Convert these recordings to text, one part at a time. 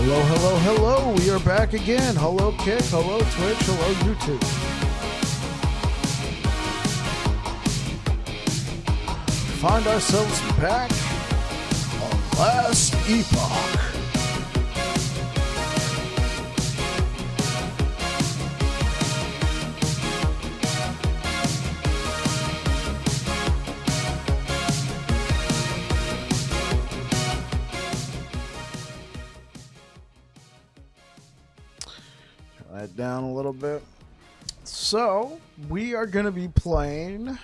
Hello, hello, hello. We are back again. Hello, Kick. Hello, Twitch. Hello, YouTube. Find ourselves back on last Epoch. That down a little bit. So we are going to be playing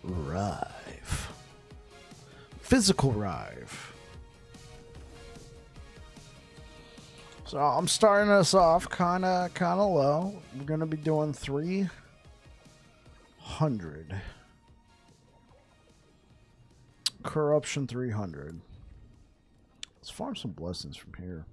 Rive, physical Rive. So I'm starting us off kind of low. We're going to be doing 300 corruption, 300. Let's farm some blessings from here.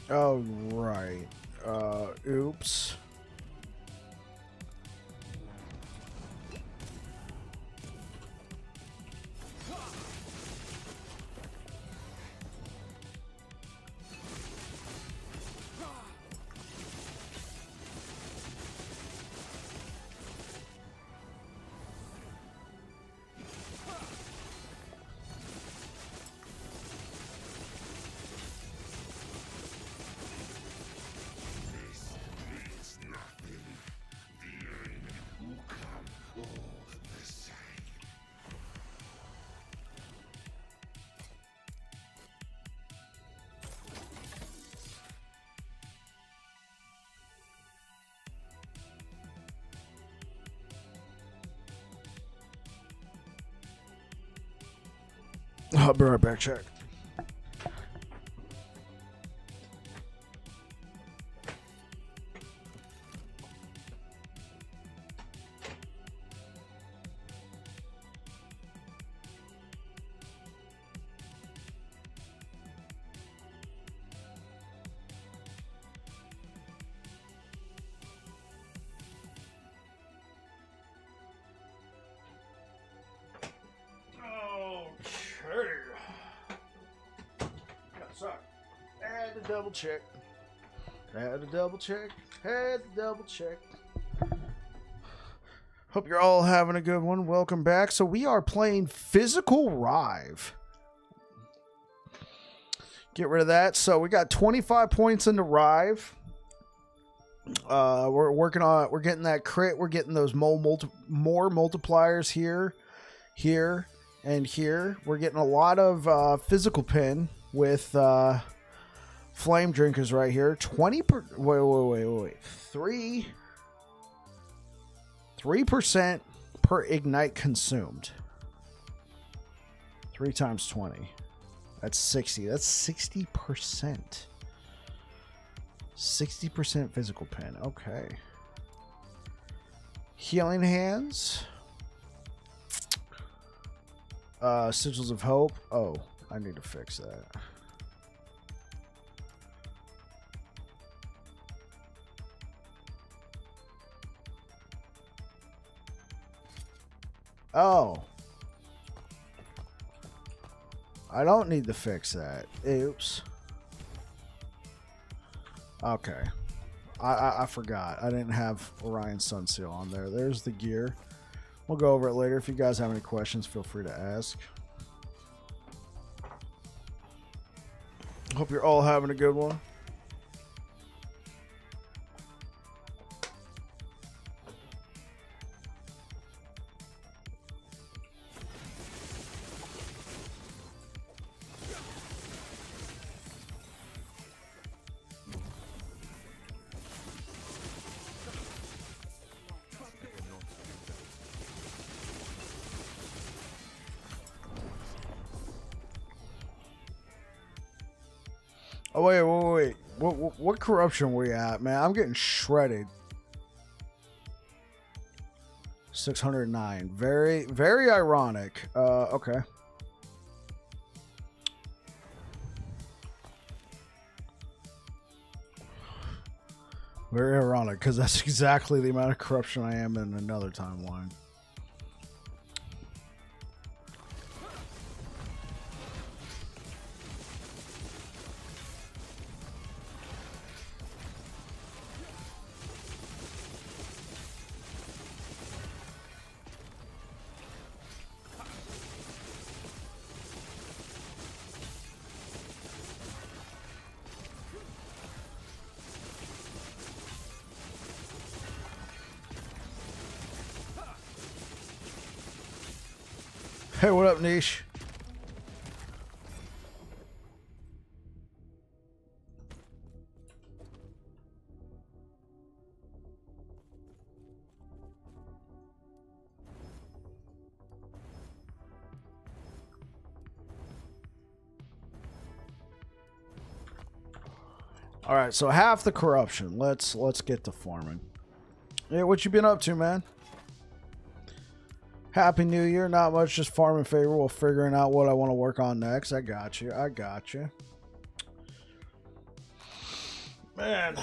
Oh, right. Oops. I'll be right back, check. Had to double check. Had to double check. Had to double check. Hope you're all having a good one. Welcome back. So we are playing physical Rive. Get rid of that. So we got 25 points into Rive. We're working on. We're getting that crit. We're getting those more multipliers here, and here. We're getting a lot of physical pin with flame drinkers right here. 20 per. Wait. 3% per ignite consumed. 3 times 20. That's 60. That's 60%. 60% physical pin. Okay. Healing hands. Sigils of hope. Oh, I need to fix that. Oh. I don't need to fix that. Oops. Okay. I forgot. I didn't have Orion's Sun Seal on there. There's the gear. We'll go over it later. If you guys have any questions, feel free to ask. Hope you're all having a good one. Oh, wait. What corruption we at, man? I'm getting shredded. 609. Very, very ironic. Okay. Very ironic, because that's exactly the amount of corruption I am in another timeline. Hey, what up, Niche? All right, so half the corruption. Let's get to farming. Yeah, what you been up to, man? Happy New Year. Not much, just farming favor while figuring out what I want to work on next. I got you. Man.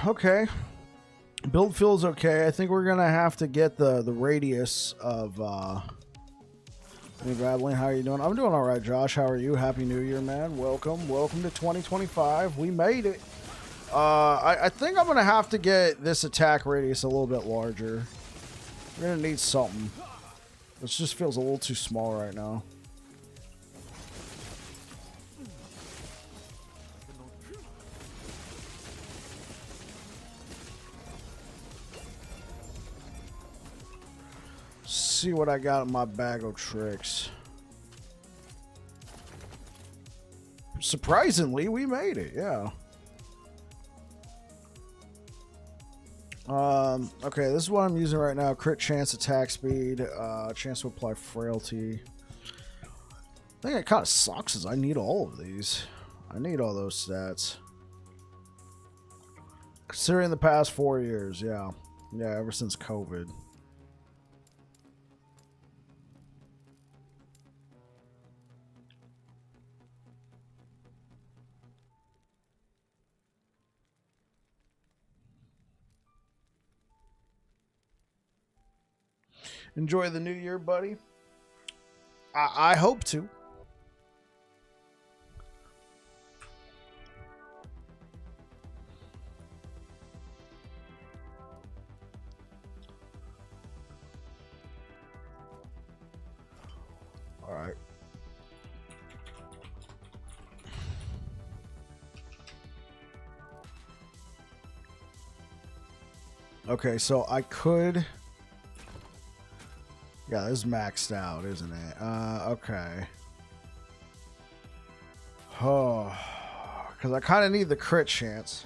Okay. Build feels okay. I think we're gonna have to get the radius of Hey Bradley, how are you doing? I'm doing all right, Josh. How are you? Happy New Year, man. Welcome to 2025. We made it. I think I'm gonna have to get this attack radius a little bit larger. We're gonna need something. This just feels a little too small right now. See what I got in my bag of tricks. Surprisingly, we made it, yeah. Okay, this is what I'm using right now. Crit chance, attack speed, chance to apply frailty. I think it kind of sucks is I need all of these. I need all those stats. Considering the past 4 years, yeah. Yeah, ever since COVID. Enjoy the new year, buddy. I hope to. All right. Okay, so I could... Yeah, this is maxed out, isn't it? Okay. Oh, because I kind of need the crit chance.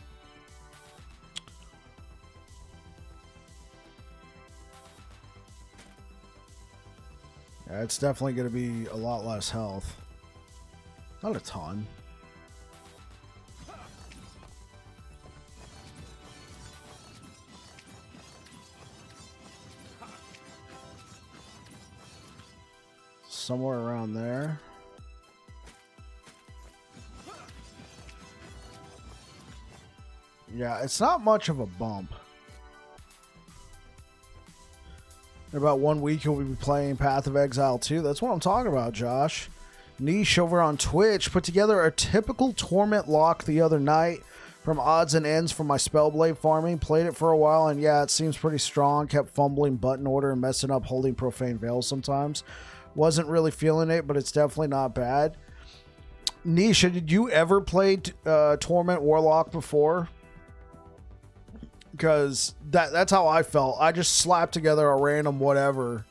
Yeah, it's definitely going to be a lot less health. Not a ton. Somewhere around there. Yeah, it's not much of a bump. In about 1 week, you'll be playing Path of Exile 2. That's what I'm talking about, Josh. Niche over on Twitch put together a typical Torment lock the other night from odds and ends from my Spellblade farming. Played it for a while, and yeah, it seems pretty strong. Kept fumbling button order and messing up holding Profane Veil sometimes. Wasn't really feeling it, but it's definitely not bad. Nisha, did you ever play Torment Warlock before? Because that's how I felt. I just slapped together a random whatever.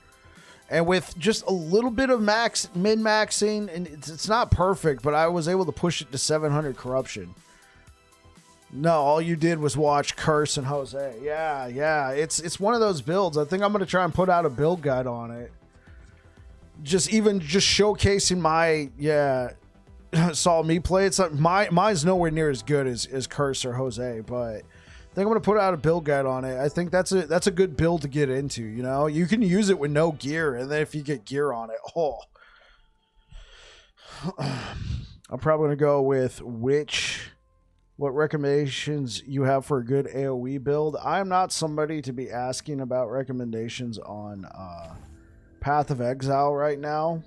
And with just a little bit of min-maxing, and it's not perfect, but I was able to push it to 700 corruption. No, all you did was watch Curse and Jose. Yeah. It's one of those builds. I think I'm going to try and put out a build guide on it. Just showcasing my, saw me play. It's like mine's nowhere near as good as Curse or Jose, but I think I'm gonna put out a build guide on it. I think that's a good build to get into. You know, you can use it with no gear, and then if you get gear on it, I'm probably gonna go with what recommendations you have for a good AoE build. I'm not somebody to be asking about recommendations on Path of Exile right now,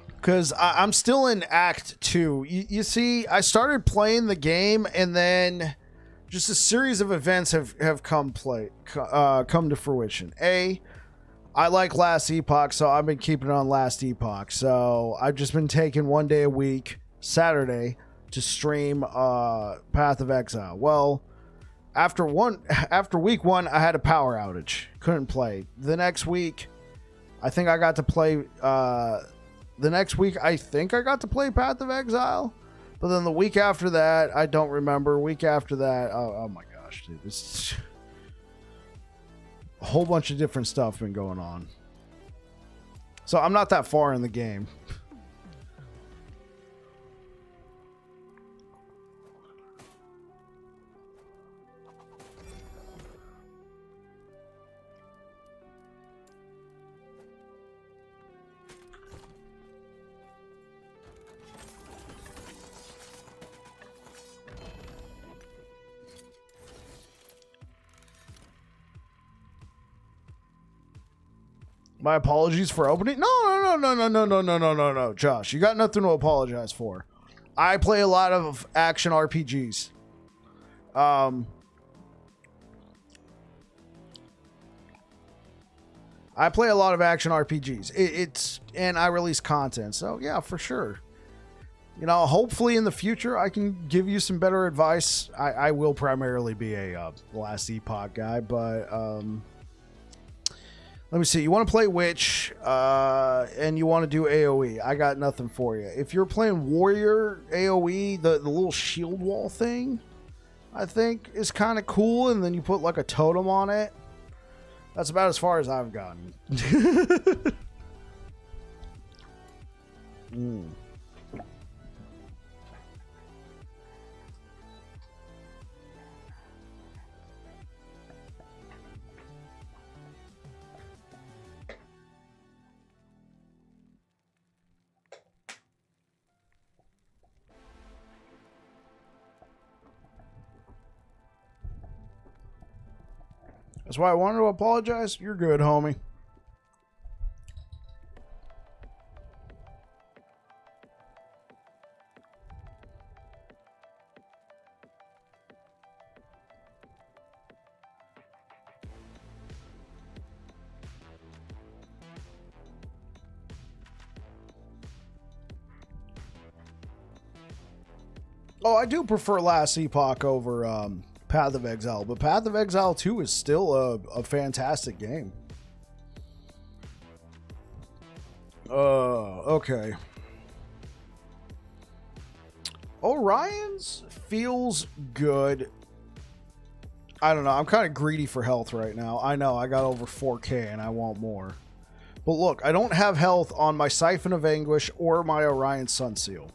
because I'm still in Act 2. You see, I started playing the game, and then just a series of events have come to fruition. I like Last Epoch, so I've been keeping it on Last Epoch. So I've just been taking 1 day a week, Saturday, to stream Path of Exile. Well, after week 1, I had a power outage. Couldn't play. The next week, I think I got to play. I think I got to play Path of Exile. But then the week after that, I don't remember. Week after that, oh my gosh, dude, it's a whole bunch of different stuff been going on. So I'm not that far in the game. My apologies for opening. No, Josh, you got nothing to apologize for. I play a lot of action RPGs. I play a lot of action RPGs. And I release content. So yeah, for sure. You know, hopefully in the future I can give you some better advice. I will primarily be a Last Epoch guy, but let me see. You want to play Witch, and you want to do AoE. I got nothing for you. If you're playing Warrior AoE, the little shield wall thing, I think is kind of cool, and then you put like a totem on it. That's about as far as I've gotten. That's why I wanted to apologize. You're good, homie. Oh, I do prefer Last Epoch over Path of Exile, but Path of Exile 2 is still a fantastic game. Okay. Orion's feels good. I don't know. I'm kind of greedy for health right now. I know I got over 4K and I want more. But look, I don't have health on my Siphon of Anguish or my Orion Sunseal.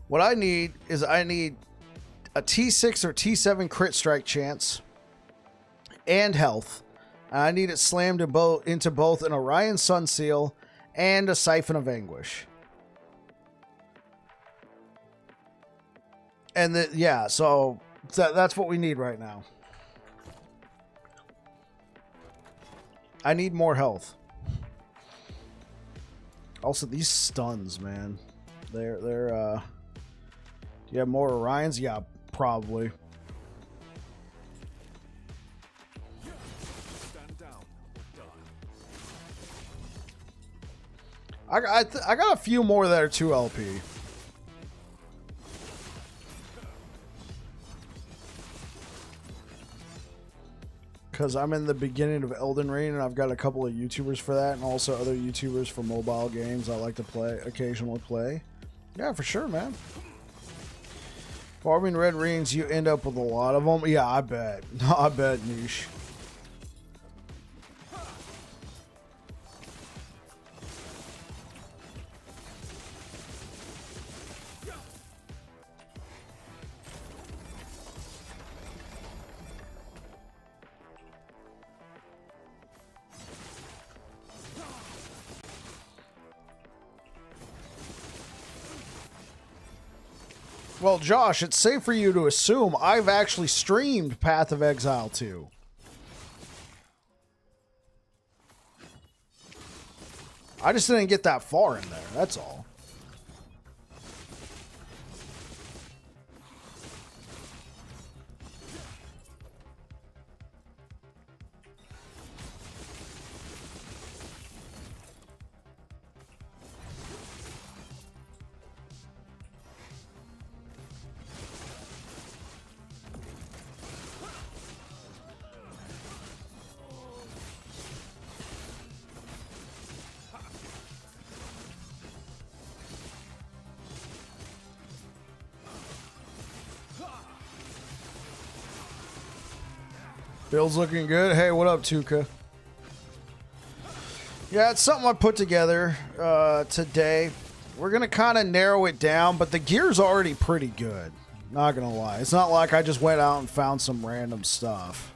What I need is a T6 or T7 crit strike chance and health. And I need it slammed into both an Orion Sunseal and a Siphon of Anguish. And yeah, so that's what we need right now. I need more health. Also, these stuns, man. They're you have more Orions? Yeah, probably. I got a few more that are 2 LP. Because I'm in the beginning of Elden Ring, and I've got a couple of YouTubers for that, and also other YouTubers for mobile games I like to occasionally play. Yeah, for sure, man. Farming red rings, you end up with a lot of them. Yeah, I bet. I bet, Niche. Well, Josh, it's safe for you to assume I've actually streamed Path of Exile 2. I just didn't get that far in there, that's all. Bill's looking good. Hey, what up, Tuka? Yeah, it's something I put together today. We're going to kind of narrow it down, but the gear's already pretty good. Not going to lie. It's not like I just went out and found some random stuff.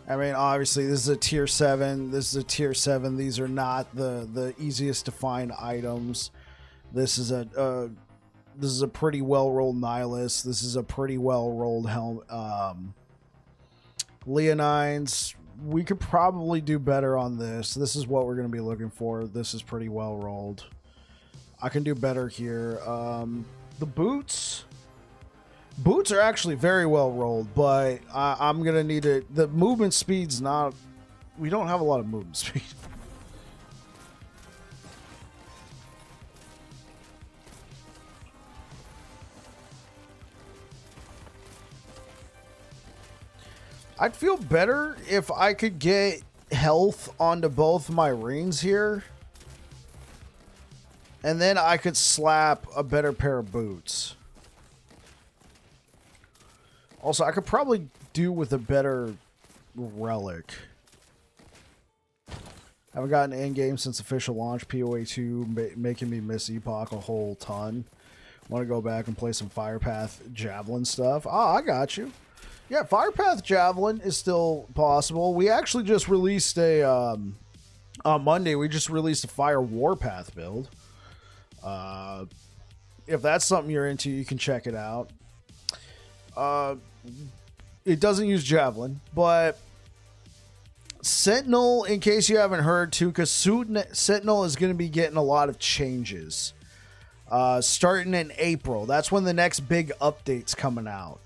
I mean, obviously, this is a tier 7. This is a tier 7. These are not the easiest to find items. This is a pretty well-rolled Nihilus. This is a pretty well-rolled helm. Leonines, we could probably do better on this. This is what we're going to be looking for. This is pretty well rolled. I can do better here. The boots are actually very well rolled, but I'm going to need it. The movement speed's not... We don't have a lot of movement speed. I'd feel better if I could get health onto both my rings here. And then I could slap a better pair of boots. Also, I could probably do with a better relic. Haven't gotten end game since official launch. PoE 2 making me miss Epoch a whole ton. Want to go back and play some Firepath Javelin stuff. Ah, I got you. Yeah, Firepath Javelin is still possible. We actually just released a... on Monday, we just released a Fire Warpath build. If that's something you're into, you can check it out. It doesn't use Javelin, but Sentinel, in case you haven't heard, too, because Sentinel is going to be getting a lot of changes. Starting in April. That's when the next big update's coming out.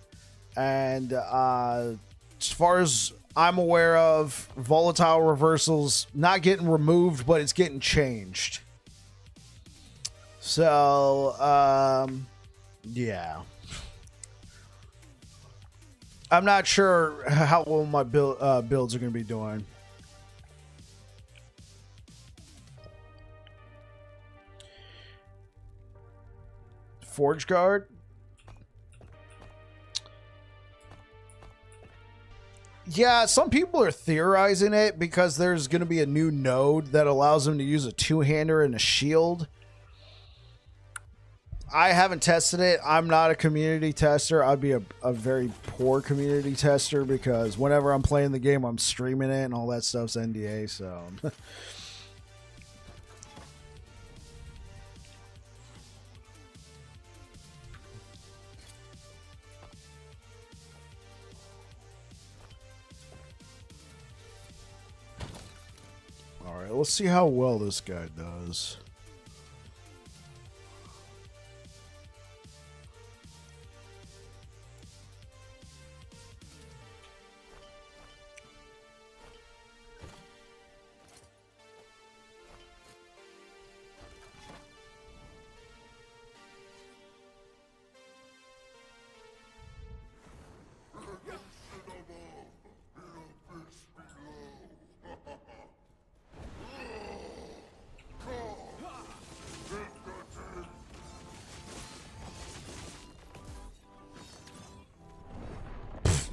And as far as I'm aware of, volatile reversals not getting removed, but it's getting changed. So, yeah. I'm not sure how well my builds are going to be doing. Forge Guard. Yeah, some people are theorizing it because there's going to be a new node that allows them to use a two-hander and a shield. I haven't tested it. I'm not a community tester. I'd be a very poor community tester because whenever I'm playing the game, I'm streaming it and all that stuff's NDA, so... Alright, let's see how well this guy does.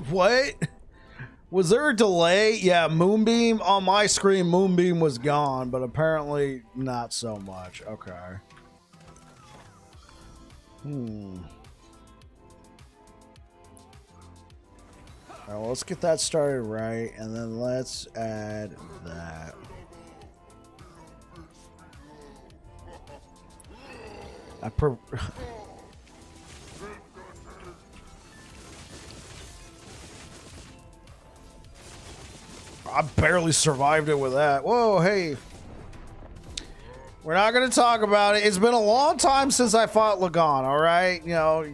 What? Was there a delay? Yeah, Moonbeam on my screen, Moonbeam was gone, but apparently not so much. Okay. Alright, well, let's get that started right, and then let's add that. I barely survived it with that. Whoa, hey. We're not going to talk about it. It's been a long time since I fought Lagon, all right? You know.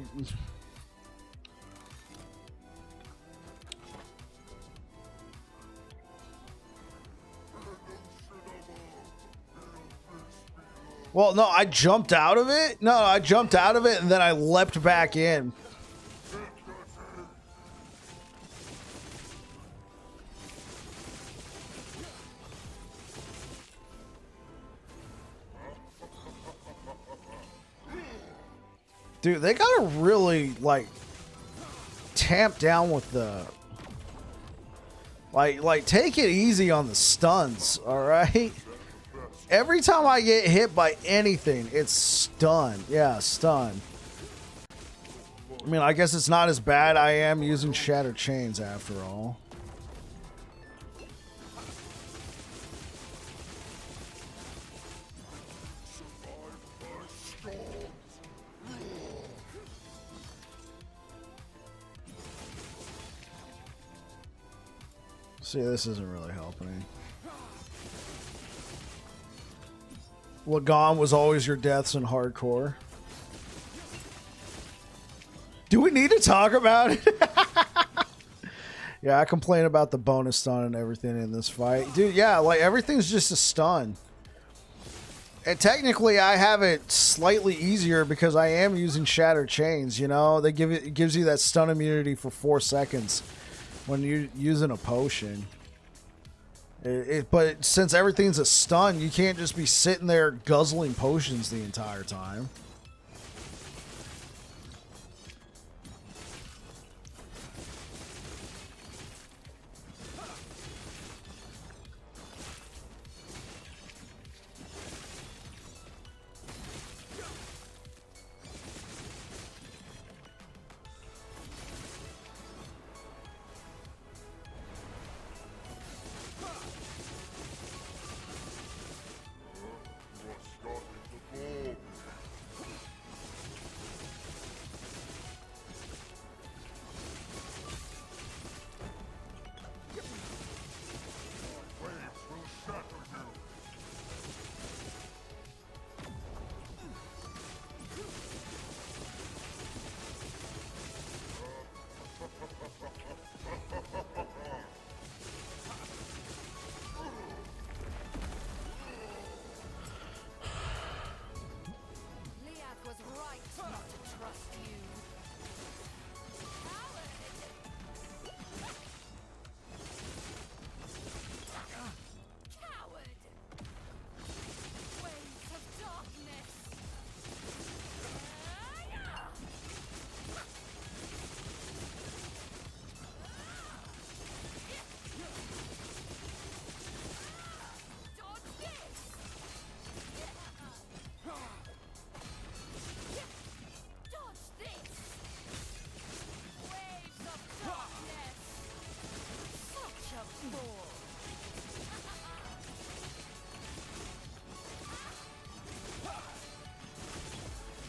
Well, no, I jumped out of it. No, I jumped out of it and then I leapt back in. Dude, they gotta really, like, tamp down with the... Like, take it easy on the stuns, alright? Every time I get hit by anything, it's stun. Yeah, stun. I mean, I guess it's not as bad. I am using Shattered Chains after all. See, this isn't really helping. Lagon was always your deaths in hardcore. Do we need to talk about it? Yeah, I complain about the bonus stun and everything in this fight. Dude, yeah, like everything's just a stun. And technically I have it slightly easier because I am using Shattered Chains, you know? They give it gives you that stun immunity for 4 seconds when you're using a potion. But since everything's a stun, you can't just be sitting there guzzling potions the entire time.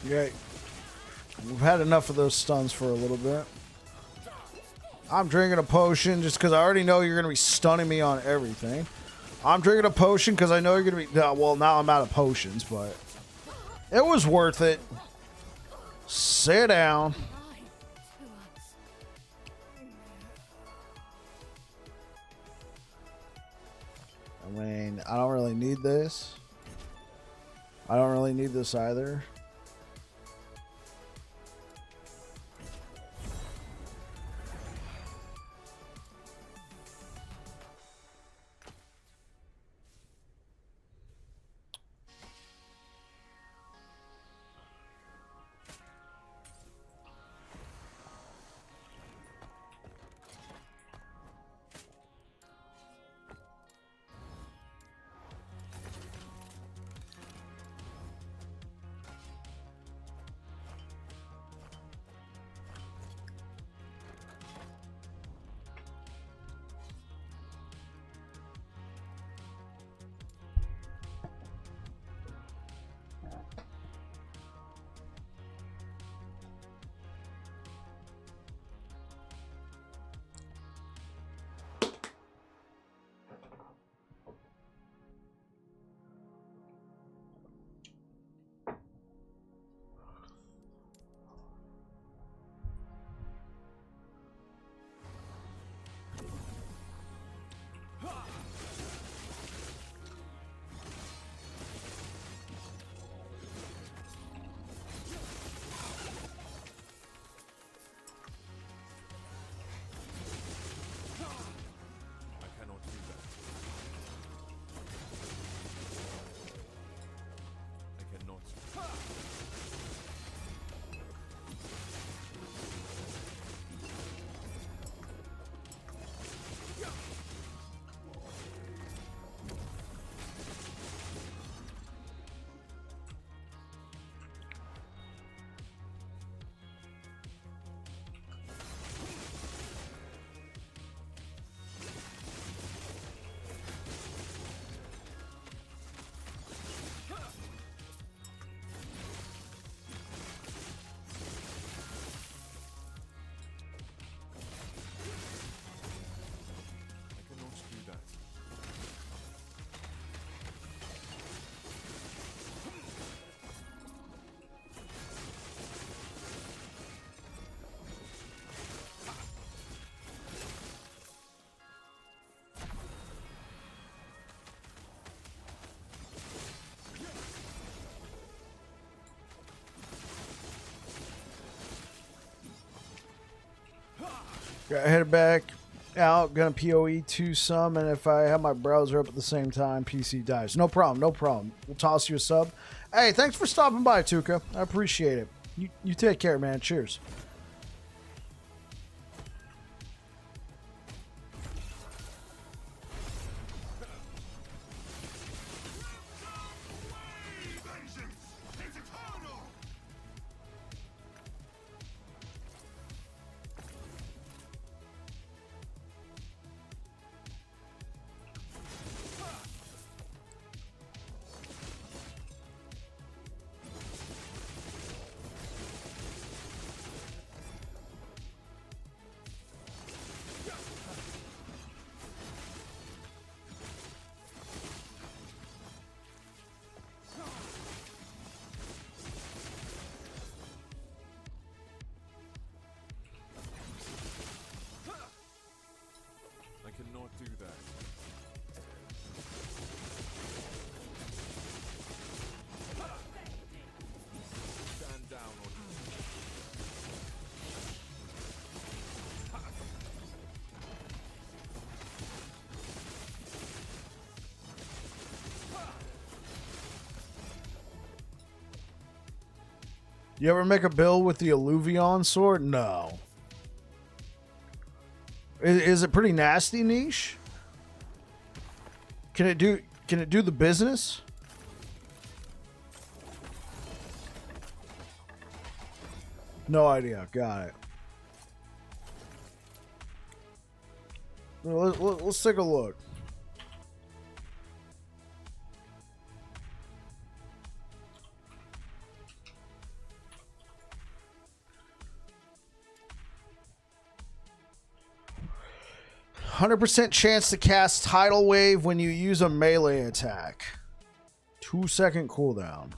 Yeah, we've had enough of those stuns for a little bit. I'm drinking a potion just because I already know you're going to be stunning me on everything. I'm drinking a potion because I know you're going to be... Well, now I'm out of potions, but... It was worth it. Sit down. I mean, I don't really need this. I don't really need this either. Headed back out, gonna PoE 2 some, and if I have my browser up at the same time, PC dies. No problem, no problem. We'll toss you a sub. Hey, thanks for stopping by, Tuka. I appreciate it. You take care, man. Cheers. Cannot do that. Stand down or You ever make a build with the Alluvion sword? No. Is it pretty nasty, Niche? Can it do the business? No idea. Got it. Let's take a look. %100% chance to cast Tidal Wave when you use a melee attack. 2-second cooldown.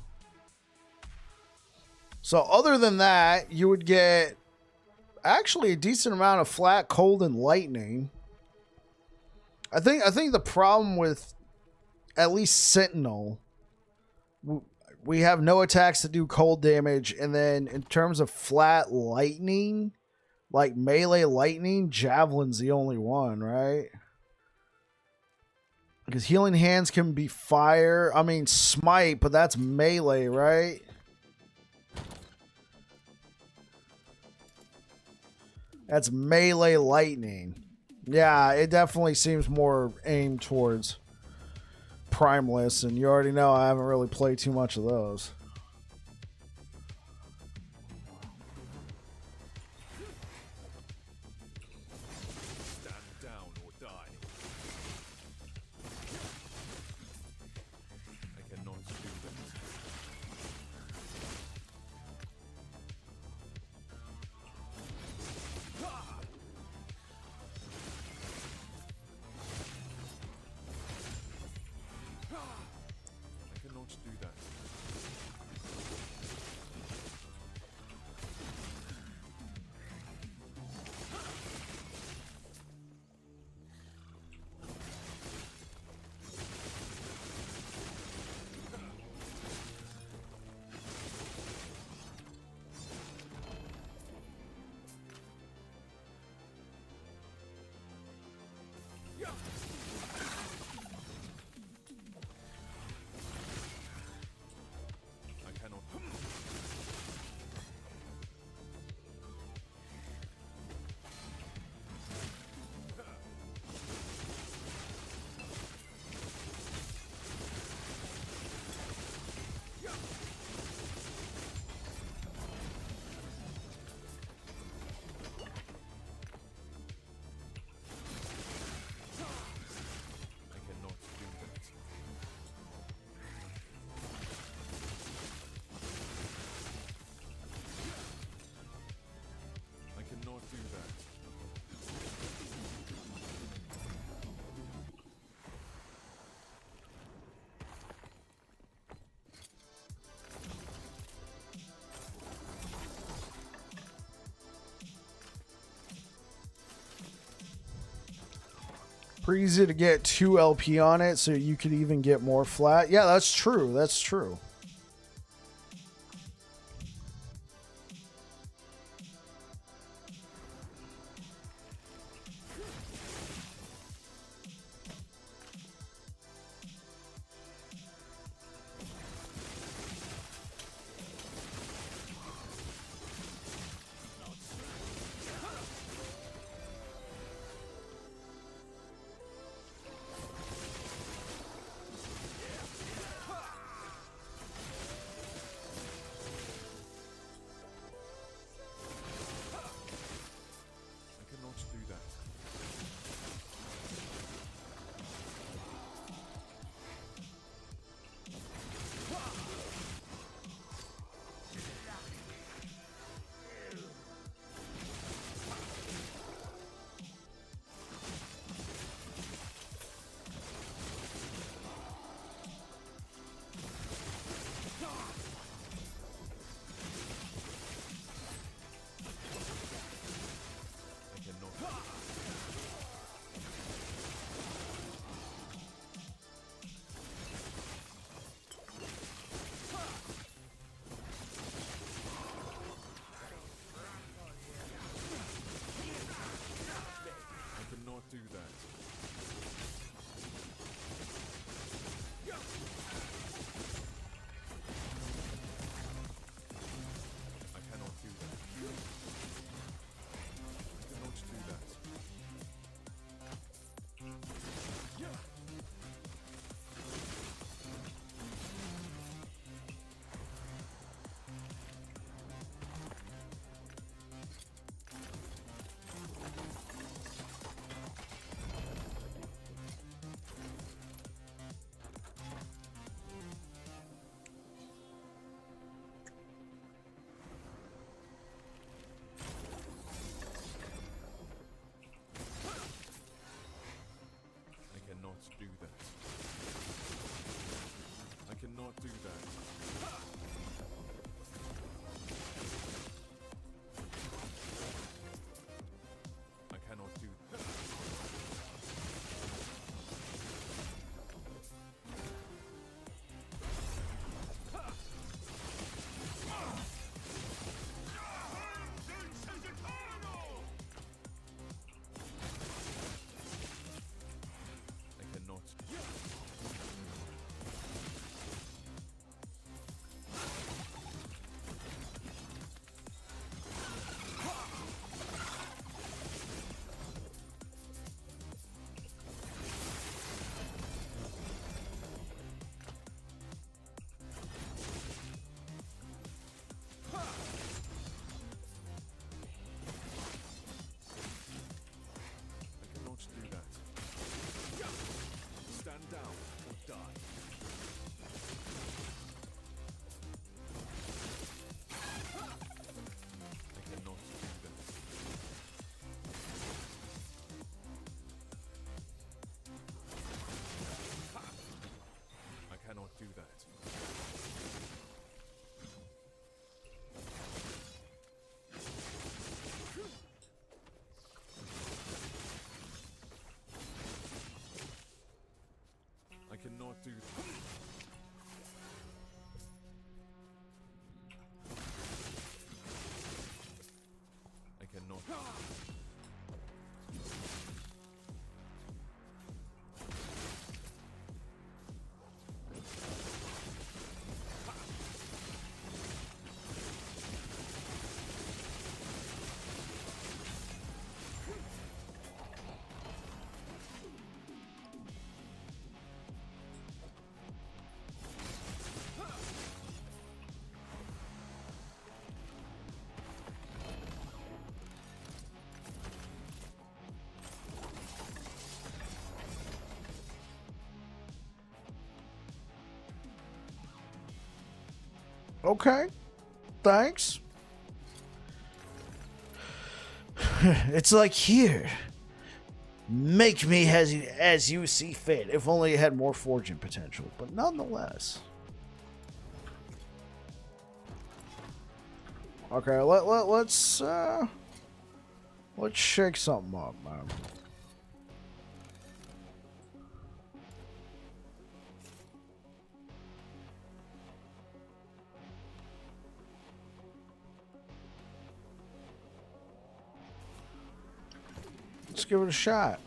So other than that, you would get actually a decent amount of flat, cold, and lightning. I think the problem with at least Sentinel, we have no attacks that do cold damage, and then in terms of flat lightning, like melee lightning, Javelin's the only one, right? Because Healing Hands can be fire. I mean, Smite, but that's melee, right? That's melee lightning. Yeah, it definitely seems more aimed towards Primeless, and you already know I haven't really played too much of those. Pretty easy to get 2 LP on it, so you could even get more flat. Yeah, that's true. That's true. cannot do that. I cannot. Okay. Thanks. It's like, here. Make me as you see fit. If only it had more forging potential. But nonetheless. Okay, let's shake something up, man. Let's give it a shot.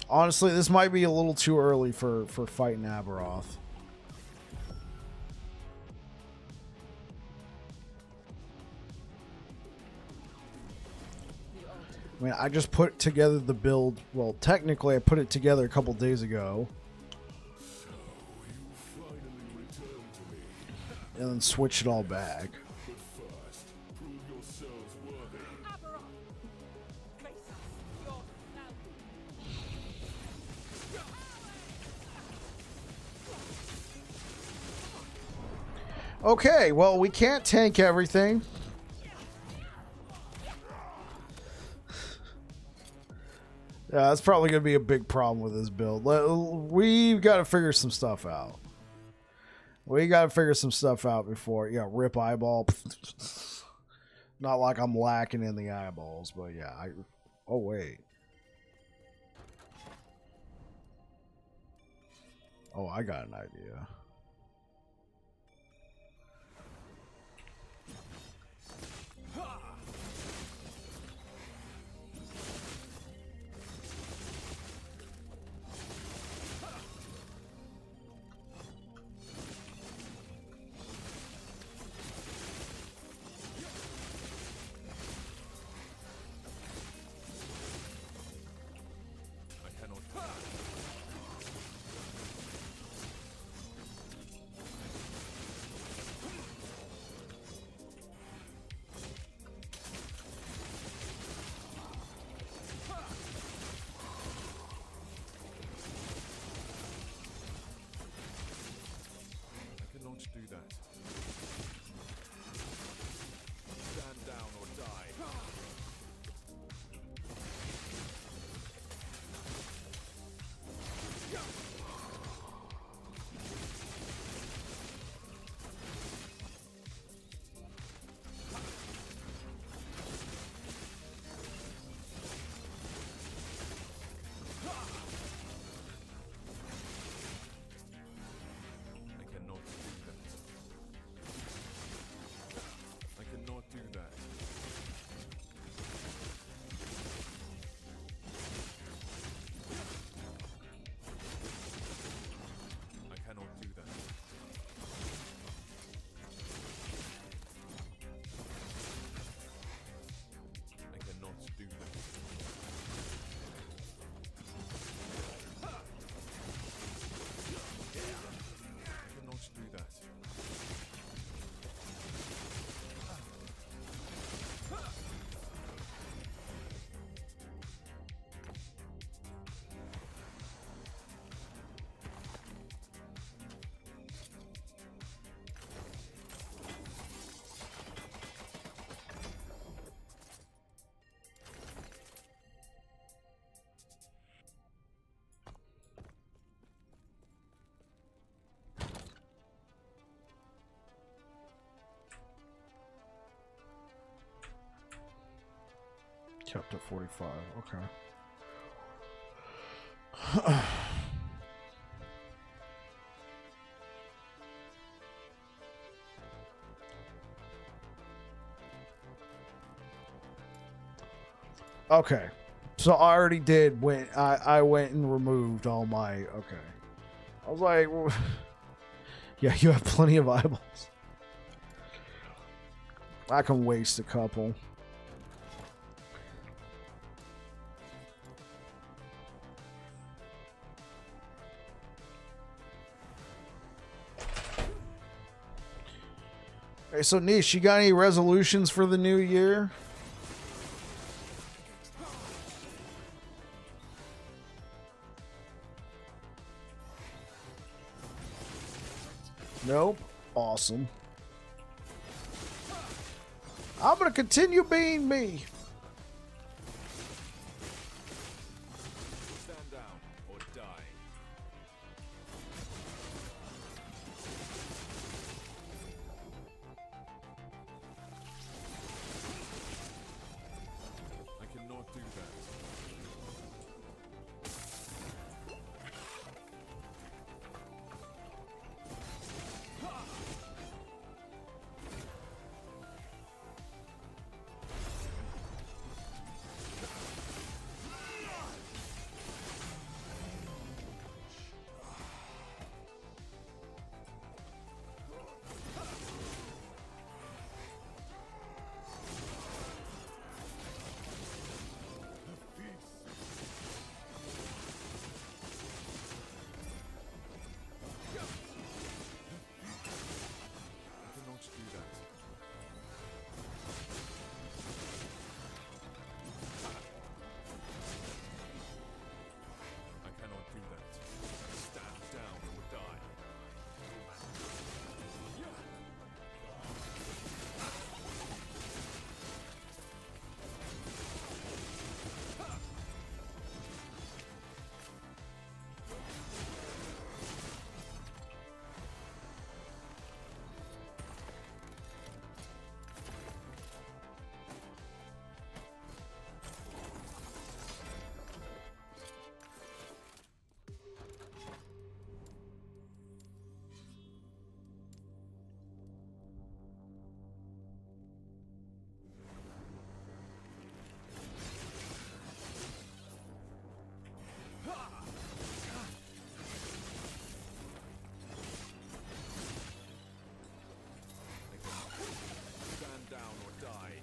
Honestly, this might be a little too early for fighting Aberoth. I mean, I just put together the build. Well, technically, I put it together a couple days ago. And then switch it all back. Okay, well, we can't tank everything. Yeah, that's probably going to be a big problem with this build. We've got to figure some stuff out. We got to figure some stuff out before, yeah, rip eyeball. Not like I'm lacking in the eyeballs, but yeah. Oh, wait. Oh, I got an idea. Do that. Stand down or die. I cannot do that. Kept at 45. Okay. Okay. So I already did when I went and removed all my. Okay. I was like, well, yeah, you have plenty of eyeballs. I can waste a couple. Hey, so Nish, you got any resolutions for the new year? Nope. Awesome. I'm gonna continue being me. Stand down or die. I cannot do that. Stand down or die.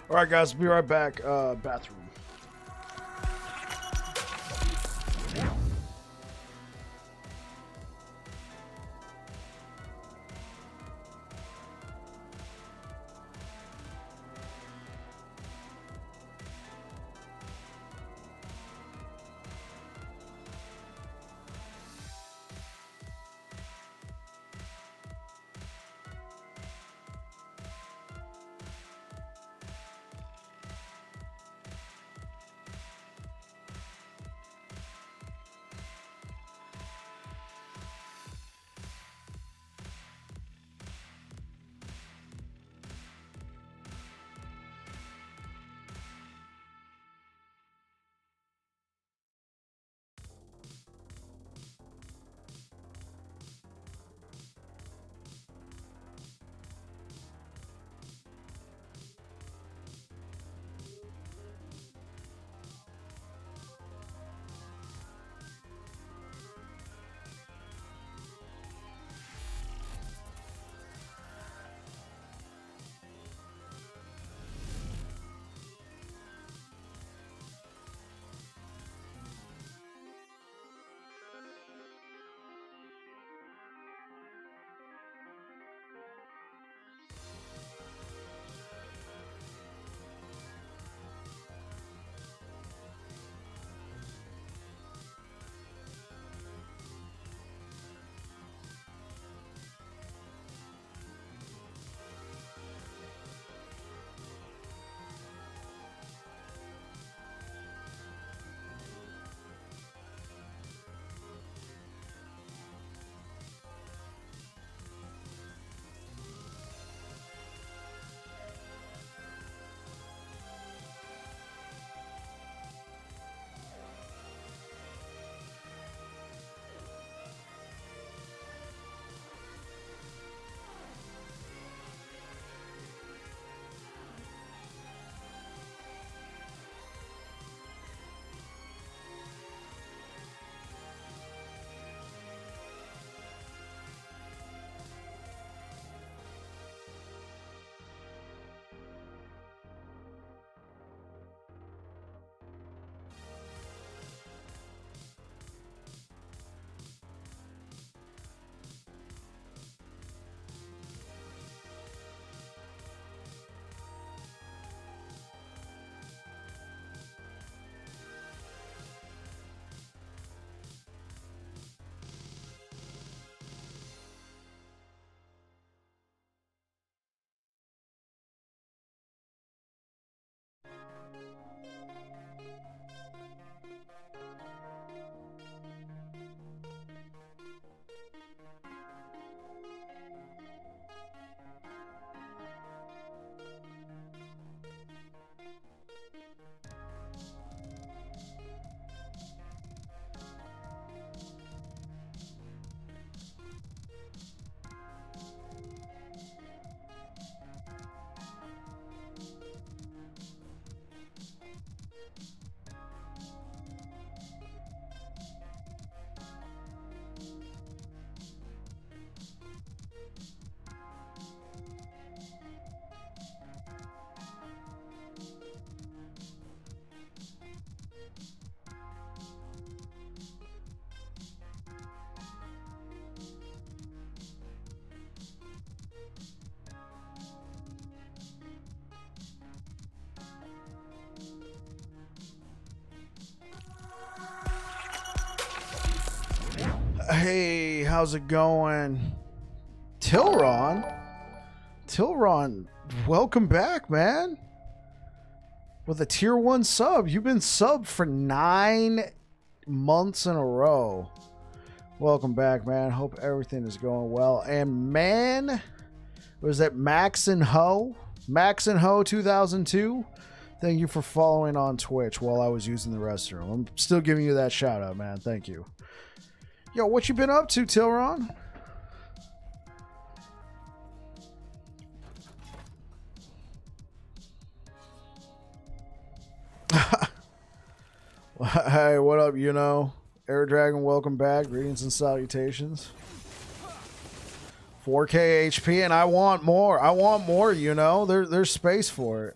All right, guys, be right back. Bathroom. Hey, how's it going? Tilron, welcome back, man. With a tier 1 sub. You've been subbed for 9 months in a row. Welcome back, man. Hope everything is going well. And man, was that Max and Ho? Max and Ho 2002? Thank you for following on Twitch while I was using the restroom. I'm still giving you that shout out, man. Thank you. Yo, what you been up to, Tilron? Hey, what up, you know? Air Dragon, welcome back. Greetings and salutations. 4K HP, and I want more. I want more, you know? There's space for it.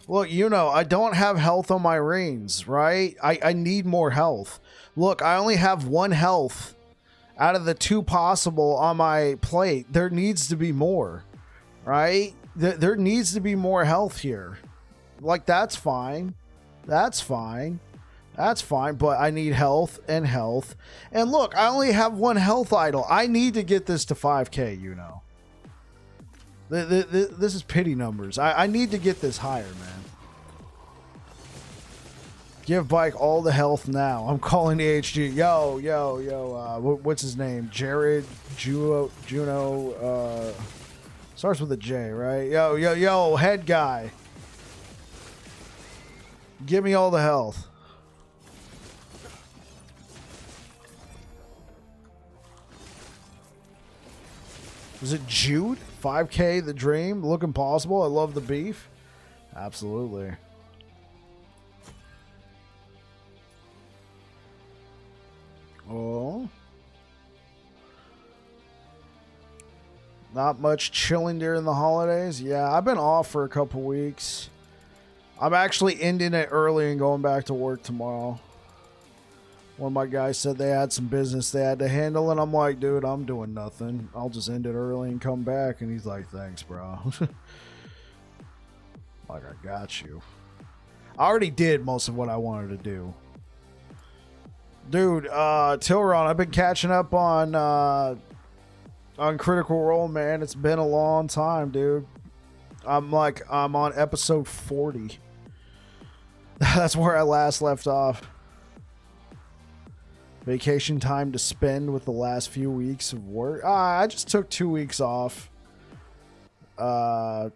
Look, you know, I don't have health on my reins, right? I need more health. Look, I only have 1 health out of the 2 possible on my plate. There needs to be more, right? There needs to be more health here. Like, that's fine. That's fine. That's fine, but I need health and health. And look, I only have 1 health idol. I need to get this to 5K, you know. This is pity numbers. I need to get this higher, man. Give Bike all the health now. I'm calling the HG. Yo. What's his name? Jared Juno. Starts with a J, right? Yo, head guy. Give me all the health. Is it Jude? 5K, the dream? Look impossible. I love the beef. Absolutely. Oh. Not much chilling during the holidays. Yeah, I've been off for a couple weeks. I'm actually ending it early and going back to work tomorrow. One of my guys said they had some business they had to handle, and I'm like, dude, I'm doing nothing. I'll just end it early and come back. And he's like, thanks, bro. Like, I got you. I already did most of what I wanted to do. Dude, Tilron, I've been catching up on Critical Role, man. It's been a long time, dude. I'm on episode 40. That's where I last left off. Vacation time to spend with the last few weeks of work. I just took 2 weeks off. I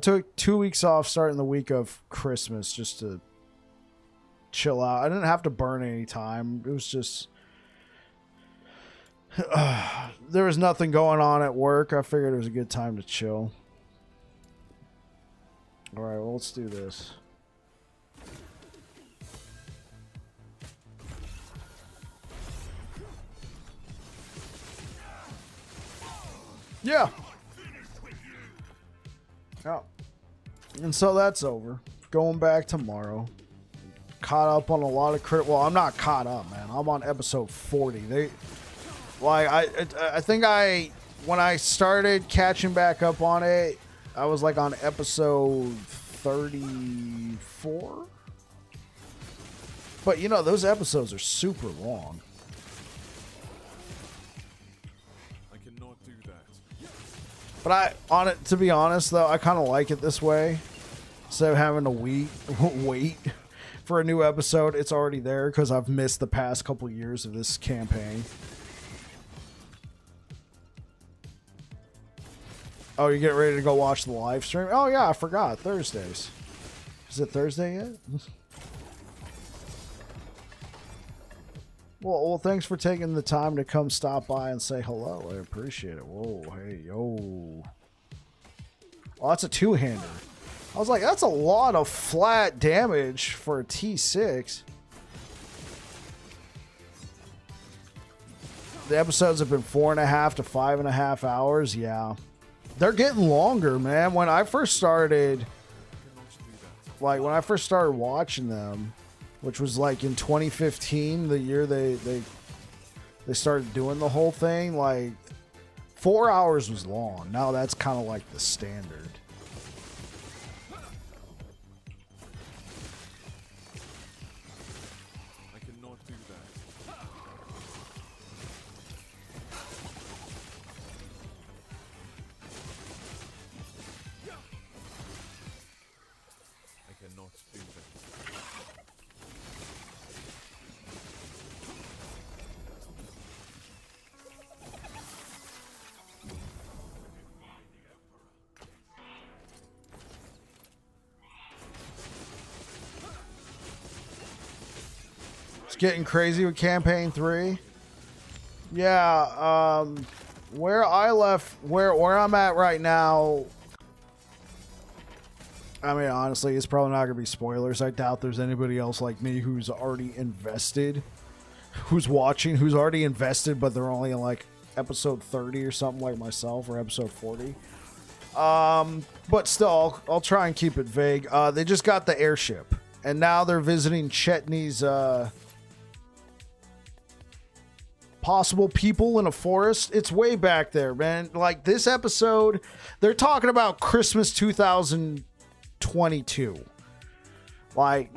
took 2 weeks off starting the week of Christmas just to chill out. I didn't have to burn any time. It was just there was nothing going on at work. I figured it was a good time to chill. All right, well, let's do this. Yeah. Yeah. And so that's over. Going back tomorrow. Caught up on a lot of crit. Well, I'm not caught up, man. I'm on episode 40. I think when I started catching back up on it, I was like on episode 34. But you know, those episodes are super long. Do that. But to be honest though, I kind of like it this way. Instead of having to wait for a new episode, it's already there because I've missed the past couple years of this campaign. Oh, you're getting ready to go watch the live stream? Oh yeah, I forgot. Thursdays. Is it Thursday yet? Well, thanks for taking the time to come stop by and say hello. I appreciate it. Whoa, hey, yo. Oh, that's a two-hander. I was like, that's a lot of flat damage for a T6. The episodes have been 4.5 to 5.5 hours. Yeah. They're getting longer, man. When I first started, like, when I first started watching them, which was like in 2015, the year they started doing the whole thing, like 4 hours was long. Now that's kind of like the standard. I cannot do that. I cannot do that. It's getting crazy with campaign 3. Yeah, where I left, where I'm at right now, I mean, honestly, it's probably not going to be spoilers. I doubt there's anybody else like me who's already invested, who's watching, who's already invested, but they're only in like episode 30 or something like myself, or episode 40. But still, I'll try and keep it vague. They just got the airship, and now they're visiting Chetney's possible people in a forest. It's way back there, man. Like this episode, they're talking about Christmas 2022. Like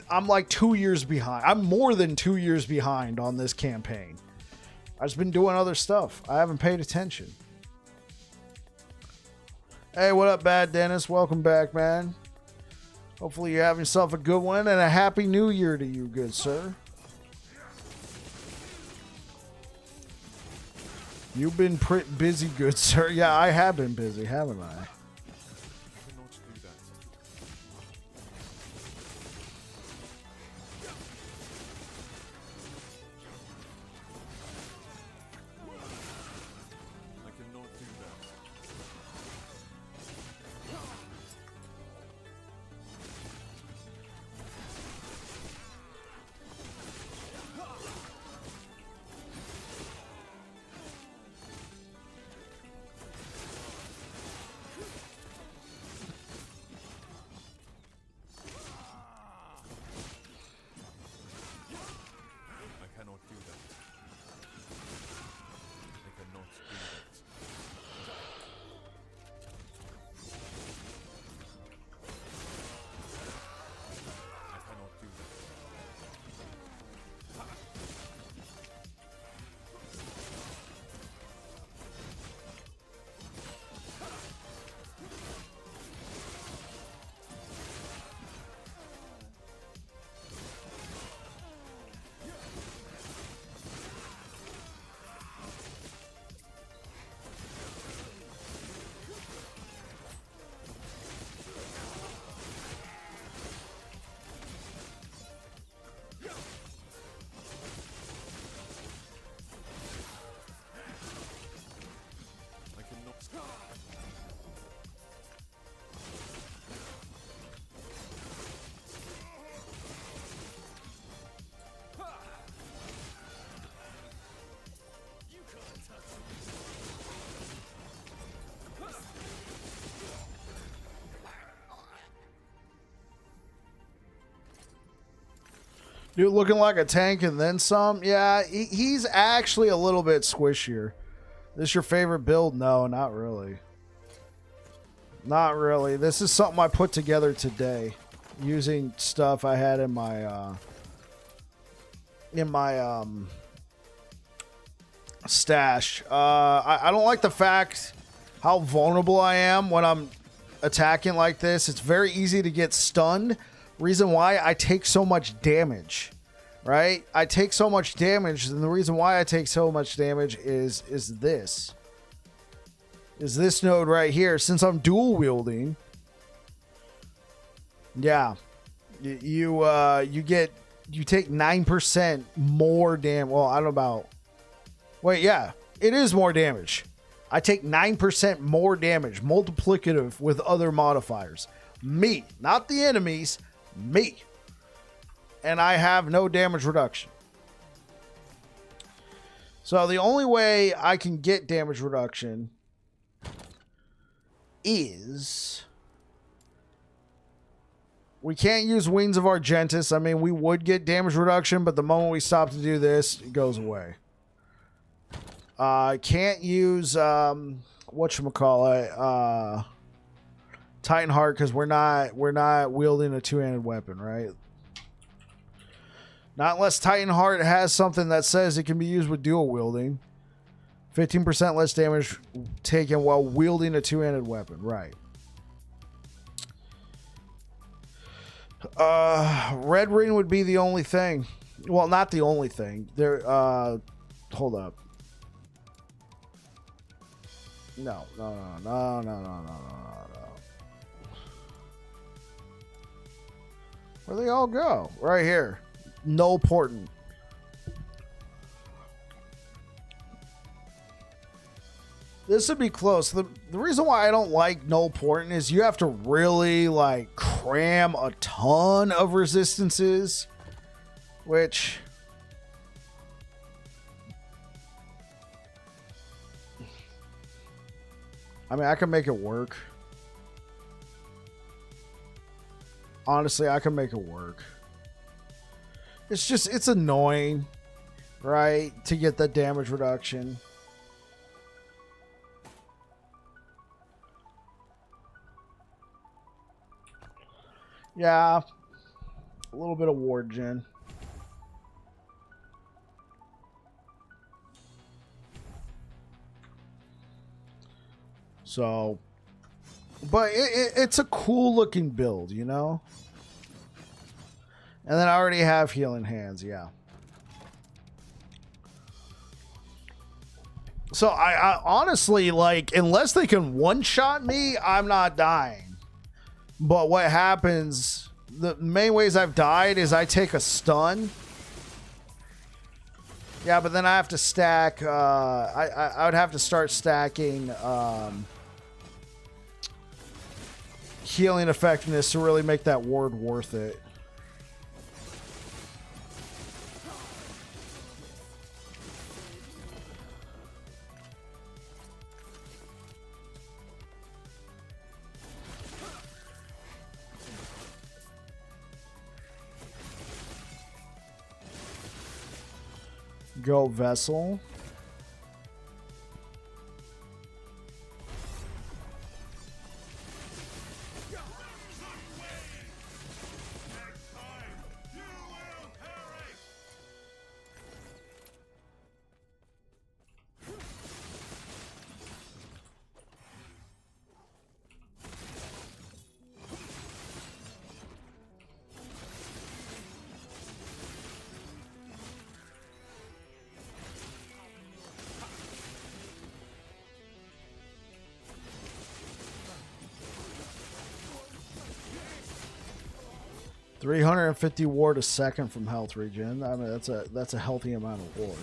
I'm like 2 years behind. I'm more than 2 years behind on this campaign. I've just been doing other stuff. I haven't paid attention. Hey, what up, Bad Dennis? Welcome back, man. Hopefully you're having yourself a good one, and a happy new year to you, good sir. You've been pretty busy, good sir. Yeah, I have been busy, haven't I? I cannot do that. I cannot do that. I cannot do that. I cannot do that. I cannot do that. I cannot. Dude, looking like a tank and then some. Yeah, he's actually a little bit squishier. This your favorite build? No, not really. Not really. This is something I put together today using stuff I had in my stash. I don't like the fact how vulnerable I am when I'm attacking like this, it's very easy to get stunned. Reason why I take so much damage, right? I take so much damage, and the reason why I take so much damage is this node right here. Since I'm dual wielding, yeah, you take 9% more damage. Well, I don't know about. Wait, yeah, it is more damage. I take 9% more damage, multiplicative with other modifiers. Me, not the enemies, me. And I have no damage reduction. So the only way I can get damage reduction is... we can't use Wings of Argentus. I mean, we would get damage reduction, but the moment we stop to do this, it goes away. Can't use whatchamacallit, Titan Heart, because we're not wielding a two-handed weapon, right? Not unless Titan Heart has something that says it can be used with dual wielding. 15% less damage taken while wielding a two-handed weapon, right? Red Ring would be the only thing. Well, not the only thing. There. Hold up. No. Where they all go? Right here. No portent. This would be close. The reason why I don't like no portent is you have to really like cram a ton of resistances, which I mean, I can make it work. Honestly, I can make it work. It's just, it's annoying, right? To get that damage reduction. Yeah. A little bit of ward gen. So, but it's a cool looking build, you know? And then I already have healing hands, yeah. So I honestly, like, unless they can one-shot me, I'm not dying. But what happens, the main ways I've died is I take a stun. Yeah, but then I have to stack, I would have to start stacking healing effectiveness to really make that ward worth it. Go Vessel. $350 ward a second from health regen. I mean, that's a healthy amount of ward.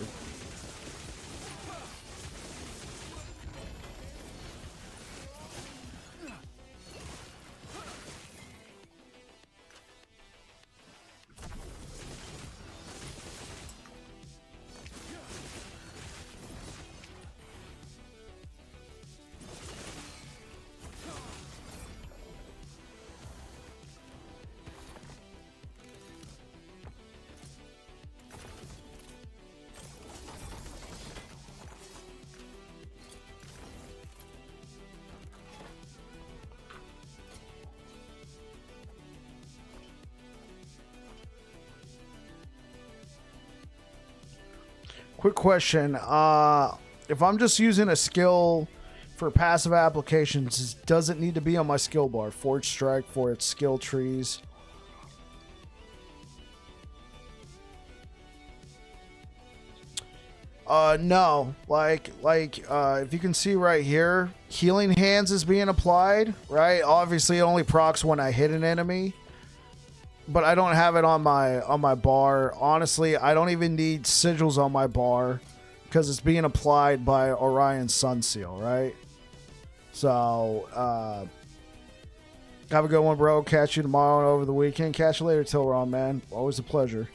Quick question. If I'm just using a skill for passive applications doesn't need to be on my skill bar. Forge Strike for its skill trees. No, like if you can see right here, Healing Hands is being applied, right? Obviously, it only procs when I hit an enemy, but I don't have it on my bar. Honestly, I don't even need sigils on my bar because it's being applied by Orion's Sun Seal, right? So, have a good one, bro. Catch you tomorrow and over the weekend. Catch you later, Tilron, man. Always a pleasure.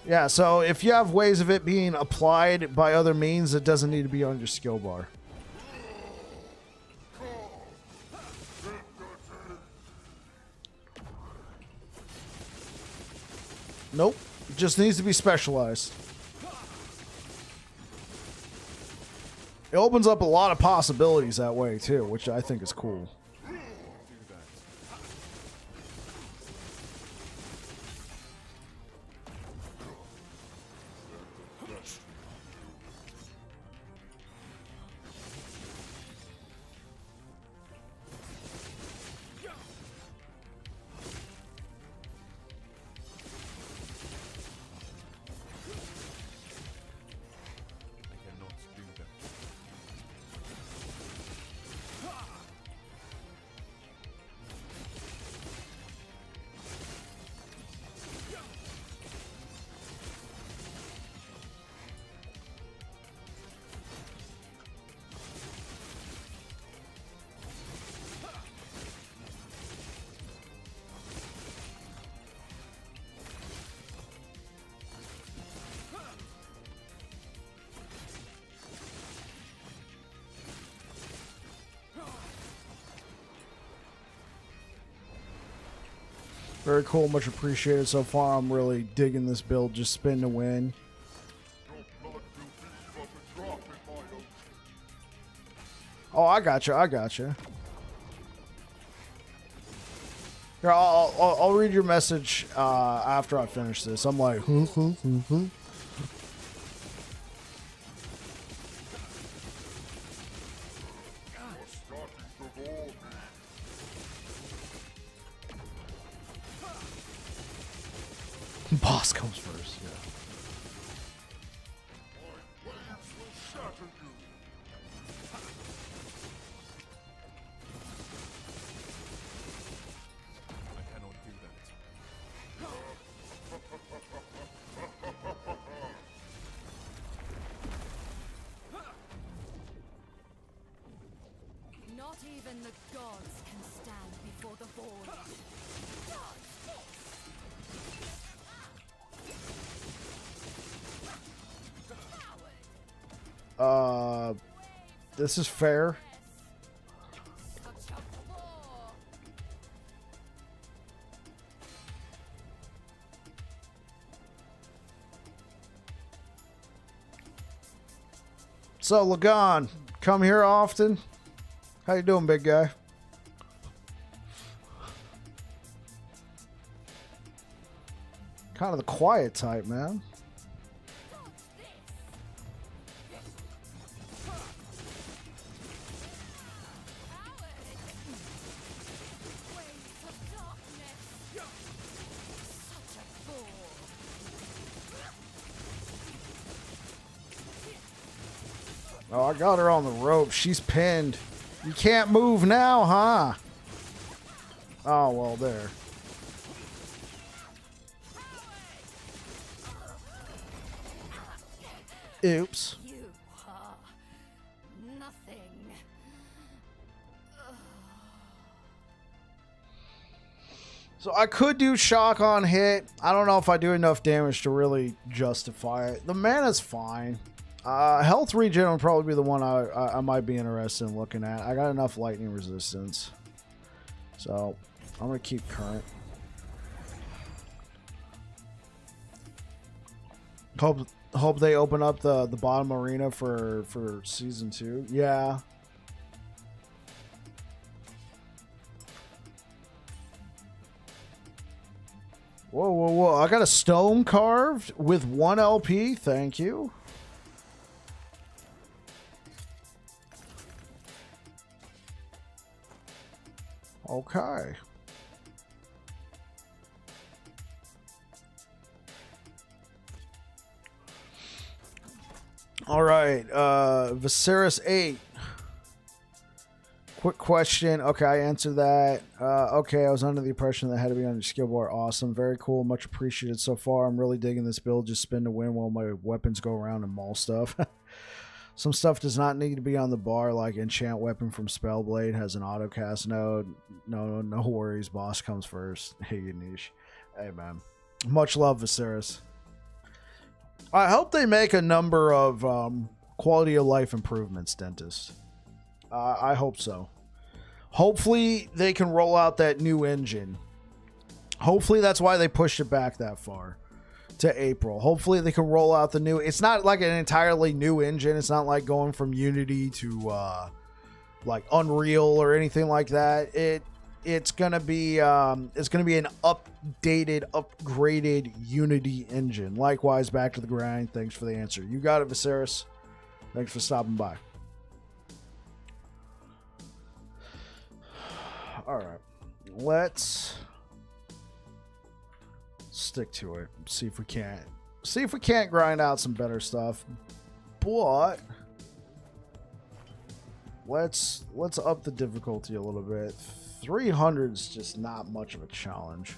Yeah, so if you have ways of it being applied by other means, it doesn't need to be on your skill bar. Nope. It just needs to be specialized. It opens up a lot of possibilities that way, too, which I think is cool. Very cool, much appreciated so far. I'm really digging this build, just spin to win. Oh, I gotcha, I gotcha. Here, I'll read your message after I finish this. I'm like, boss comes first, yeah. I cannot do that. Not even the gods can stand before the void. This is fair. So, Lagan, come here often? How you doing, big guy? Kind of the quiet type, man. Oh, I got her on the rope. She's pinned. You can't move now, huh? Oh, well, there. Oops. You are nothing. So I could do shock on hit. I don't know if I do enough damage to really justify it. The mana's fine. Health regen would probably be the one I might be interested in looking at. I got enough lightning resistance. So I'm going to keep current. Hope they open up the bottom arena for season 2. Yeah. Whoa, whoa, whoa. I got a stone carved with 1 LP. Thank you. Okay. All right. Viserys 8. Quick question. Okay, I answered that. Okay, I was under the impression that had to be on your skill bar. Awesome. Very cool. Much appreciated so far. I'm really digging this build. Just spin to win while my weapons go around and maul stuff. Some stuff does not need to be on the bar, like enchant weapon from Spellblade has an auto cast node. No worries. Boss comes first. Hey, Ganesh. Hey, man. Much love, Viserys. I hope they make a number of quality of life improvements, Dentist. I hope so. Hopefully they can roll out that new engine. Hopefully that's why they pushed it back that far to April. Hopefully they can roll out the new. It's not like an entirely new engine. It's not like going from Unity to like Unreal or anything like that. It's gonna be an updated, upgraded Unity engine. Likewise, back to the grind. Thanks for the answer. You got it, Viserys. Thanks for stopping by. All right, let's stick to it. See if we can't grind out some better stuff. But let's up the difficulty a little bit. 300 is just not much of a challenge.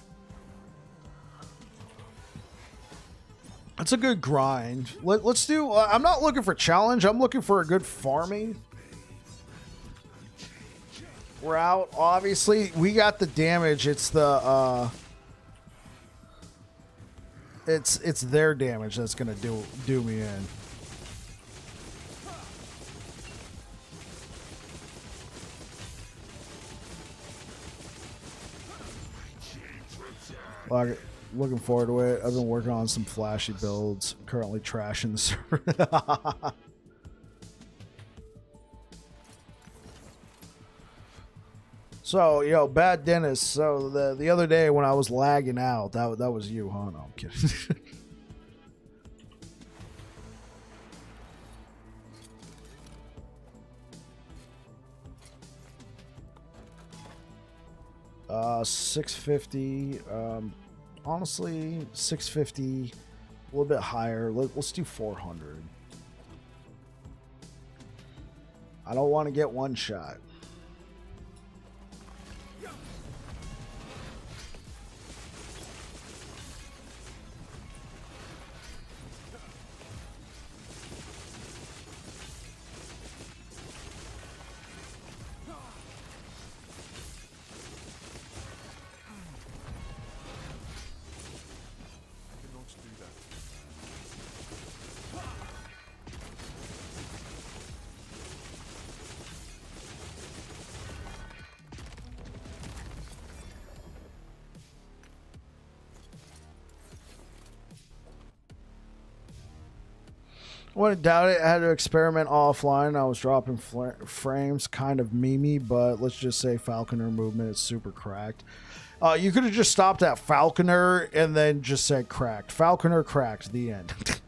It's a good grind. Let's do. I'm not looking for challenge. I'm looking for a good farming route. Obviously, we got the damage. It's the it's their damage that's gonna do me in. Like, looking forward to it. I've been working on some flashy builds. Currently trashing the server. So, yo, bad Dennis. So the other day when I was lagging out, that was you, huh? No, I'm kidding. $650. Honestly, $650. A little bit higher. Let's do 400. I don't want to get one shot. I wouldn't doubt it. I had to experiment offline. I was dropping frames, kind of memey, but let's just say Falconer movement is super cracked. You could have just stopped at Falconer and then just said cracked. Falconer cracked. The end.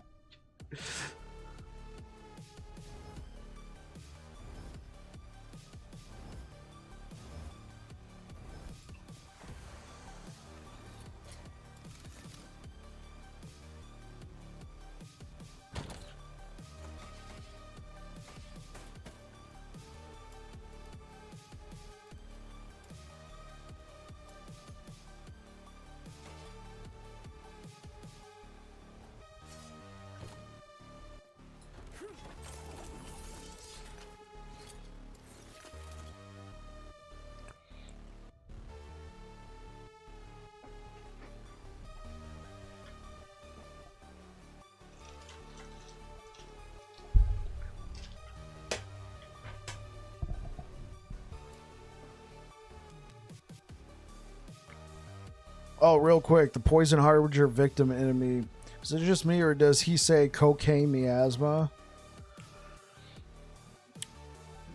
Oh, real quick, the Poison Harbinger victim enemy. Is it just me, or does he say cocaine miasma?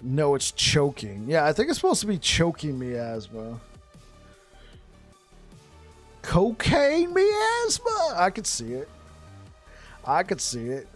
No, it's choking. Yeah, I think it's supposed to be choking miasma. Cocaine miasma? I could see it. I could see it.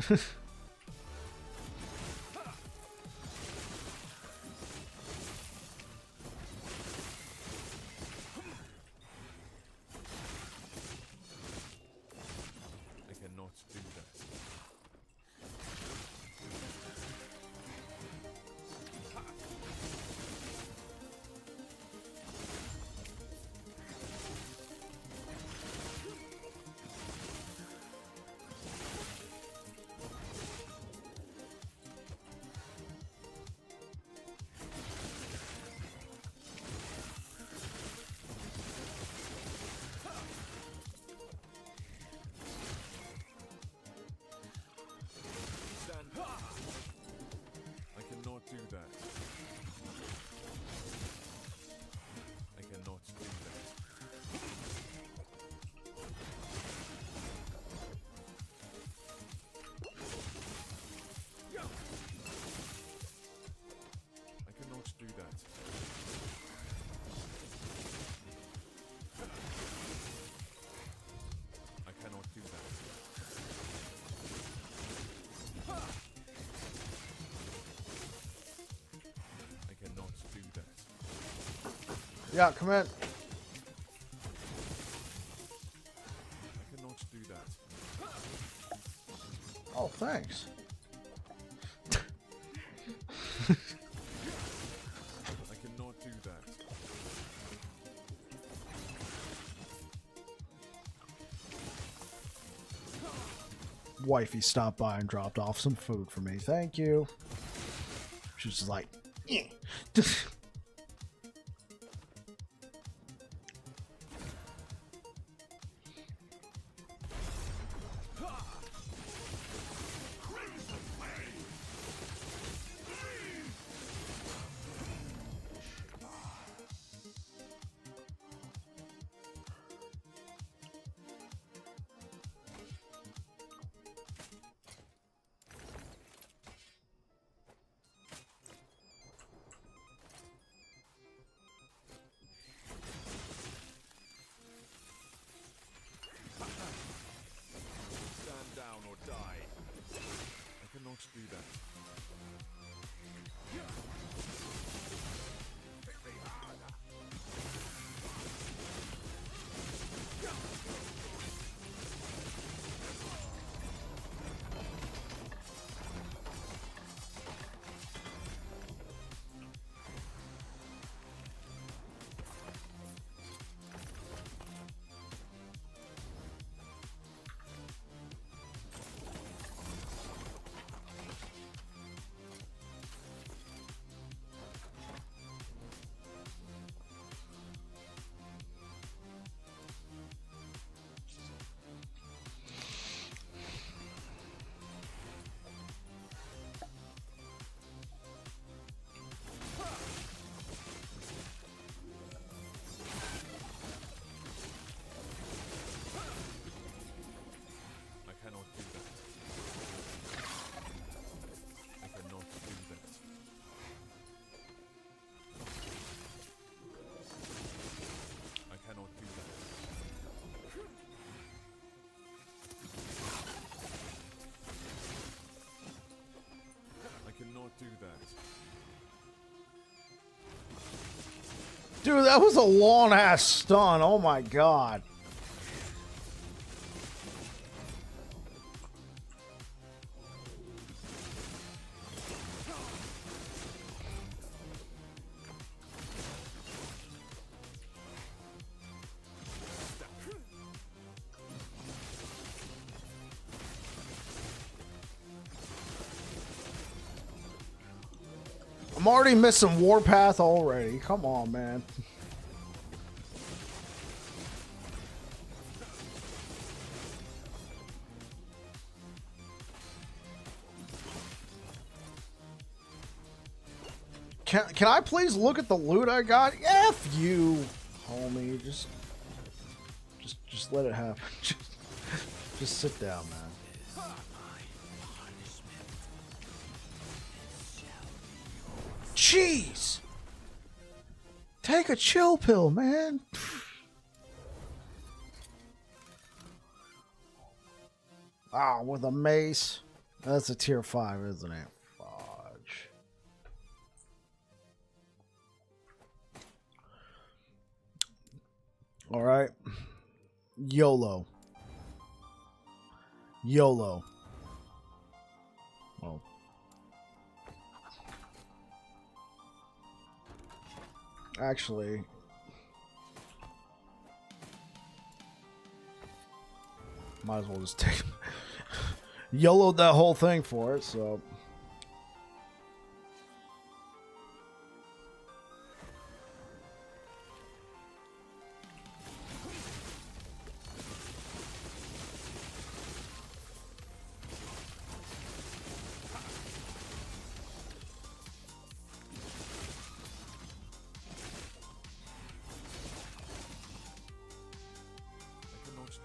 Yeah, come in. I cannot do that. Oh, thanks. I cannot do that. Wifey stopped by and dropped off some food for me. Thank you. She was just like, "Eh." Stand down or die. I cannot do that. I cannot do that. I cannot do that. I cannot do that. I cannot do that. Dude, that was a long ass stun. Oh my god. I'm already missing Warpath already. Come on, man. Can I please look at the loot I got? F you, homie. Just let it happen. Just sit down, man. Jeez. Take a chill pill, man. Ah, with a mace. That's a tier 5, isn't it? Fudge. All right. YOLO. YOLO. Oh. Actually, might as well just take YOLO'd that whole thing for it, so.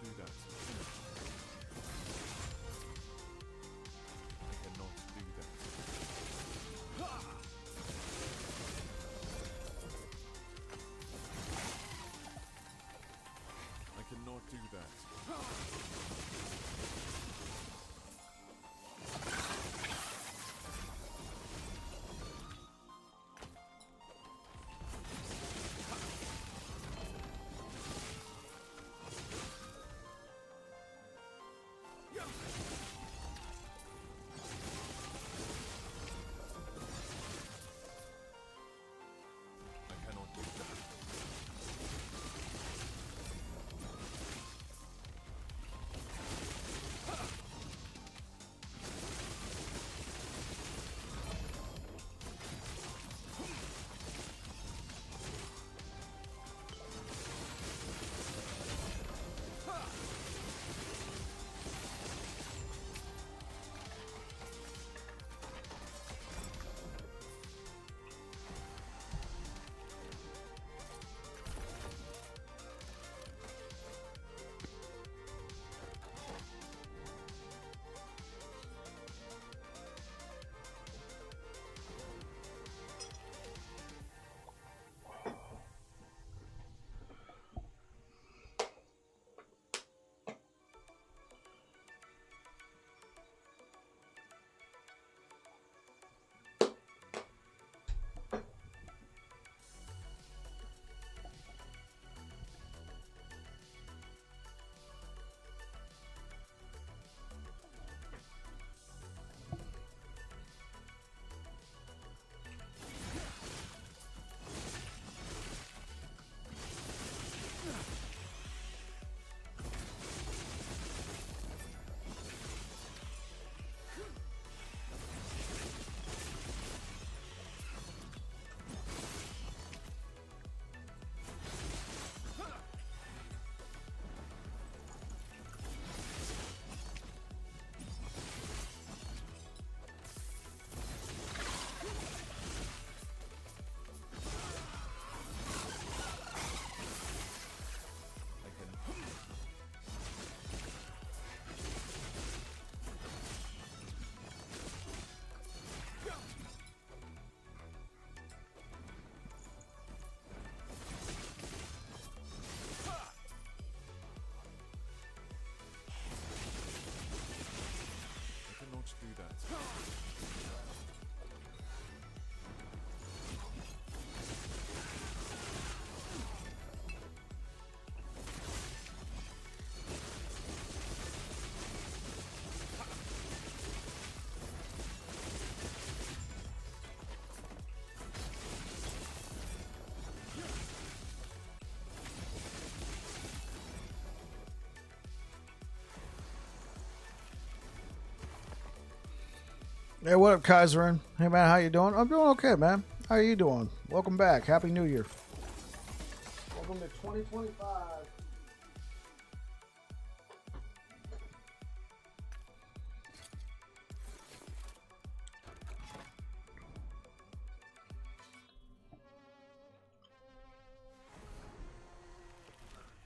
Do that. I cannot do Hey, what up, Kaiserin? Hey, man, how you doing? I'm doing okay, man. How are you doing? Welcome back. Happy New Year. Welcome to 2025.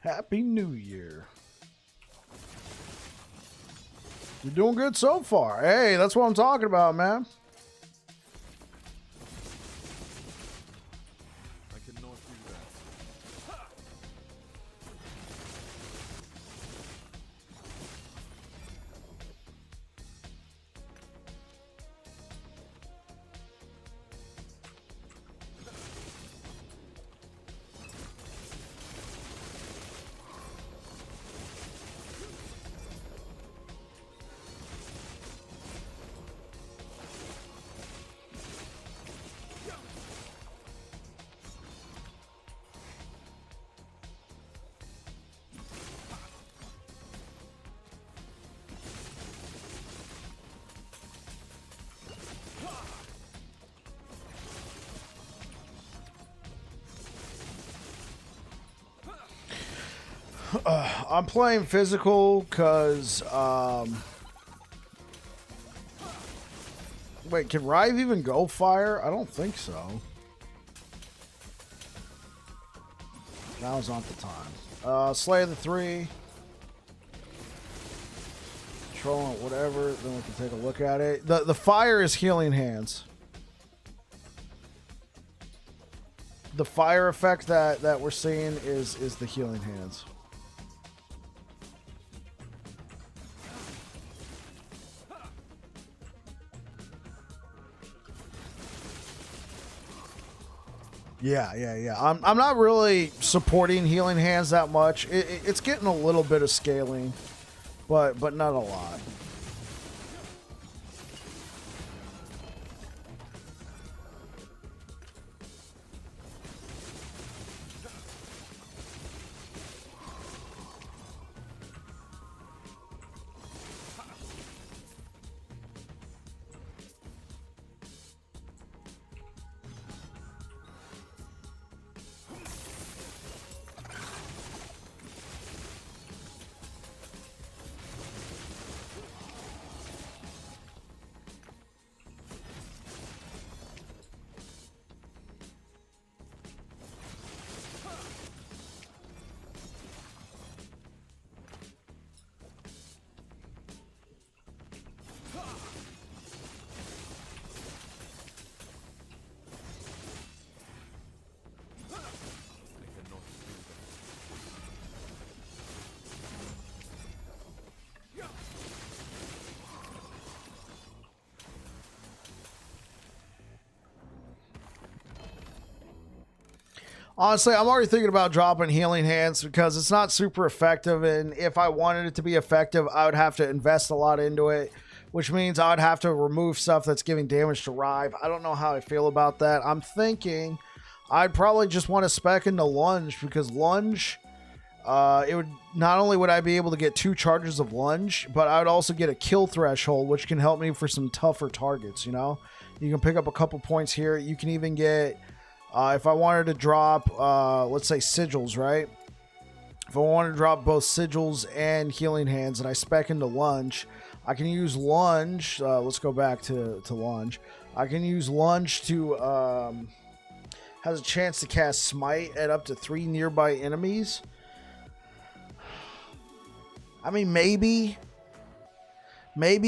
Happy New Year. You're doing good so far. Hey, that's what I'm talking about, man. I cannot do that. I'm playing physical because, wait, can Rive even go fire? I don't think so. Now's not the time. Slay of the 3. Control it, whatever. Then we can take a look at it. The fire is healing hands. The fire effect that we're seeing is the healing hands. Yeah. I'm not really supporting healing hands that much. It's getting a little bit of scaling, but not a lot. Honestly, I'm already thinking about dropping healing hands because it's not super effective, and if I wanted it to be effective, I would have to invest a lot into it, which means I would have to remove stuff that's giving damage to Rive. I don't know how I feel about that. I'm thinking I'd probably just want to spec into Lunge, because Lunge, it would not only would I be able to get 2 charges of Lunge, but I would also get a kill threshold, which can help me for some tougher targets. You know, you can pick up a couple points here. You can even get, if I wanted to drop, let's say sigils, right? If I wanted to drop both sigils and healing hands, and I spec into Lunge, I can use Lunge. Let's go back to Lunge. I can use Lunge to has a chance to cast Smite at up to 3 nearby enemies. I mean, maybe,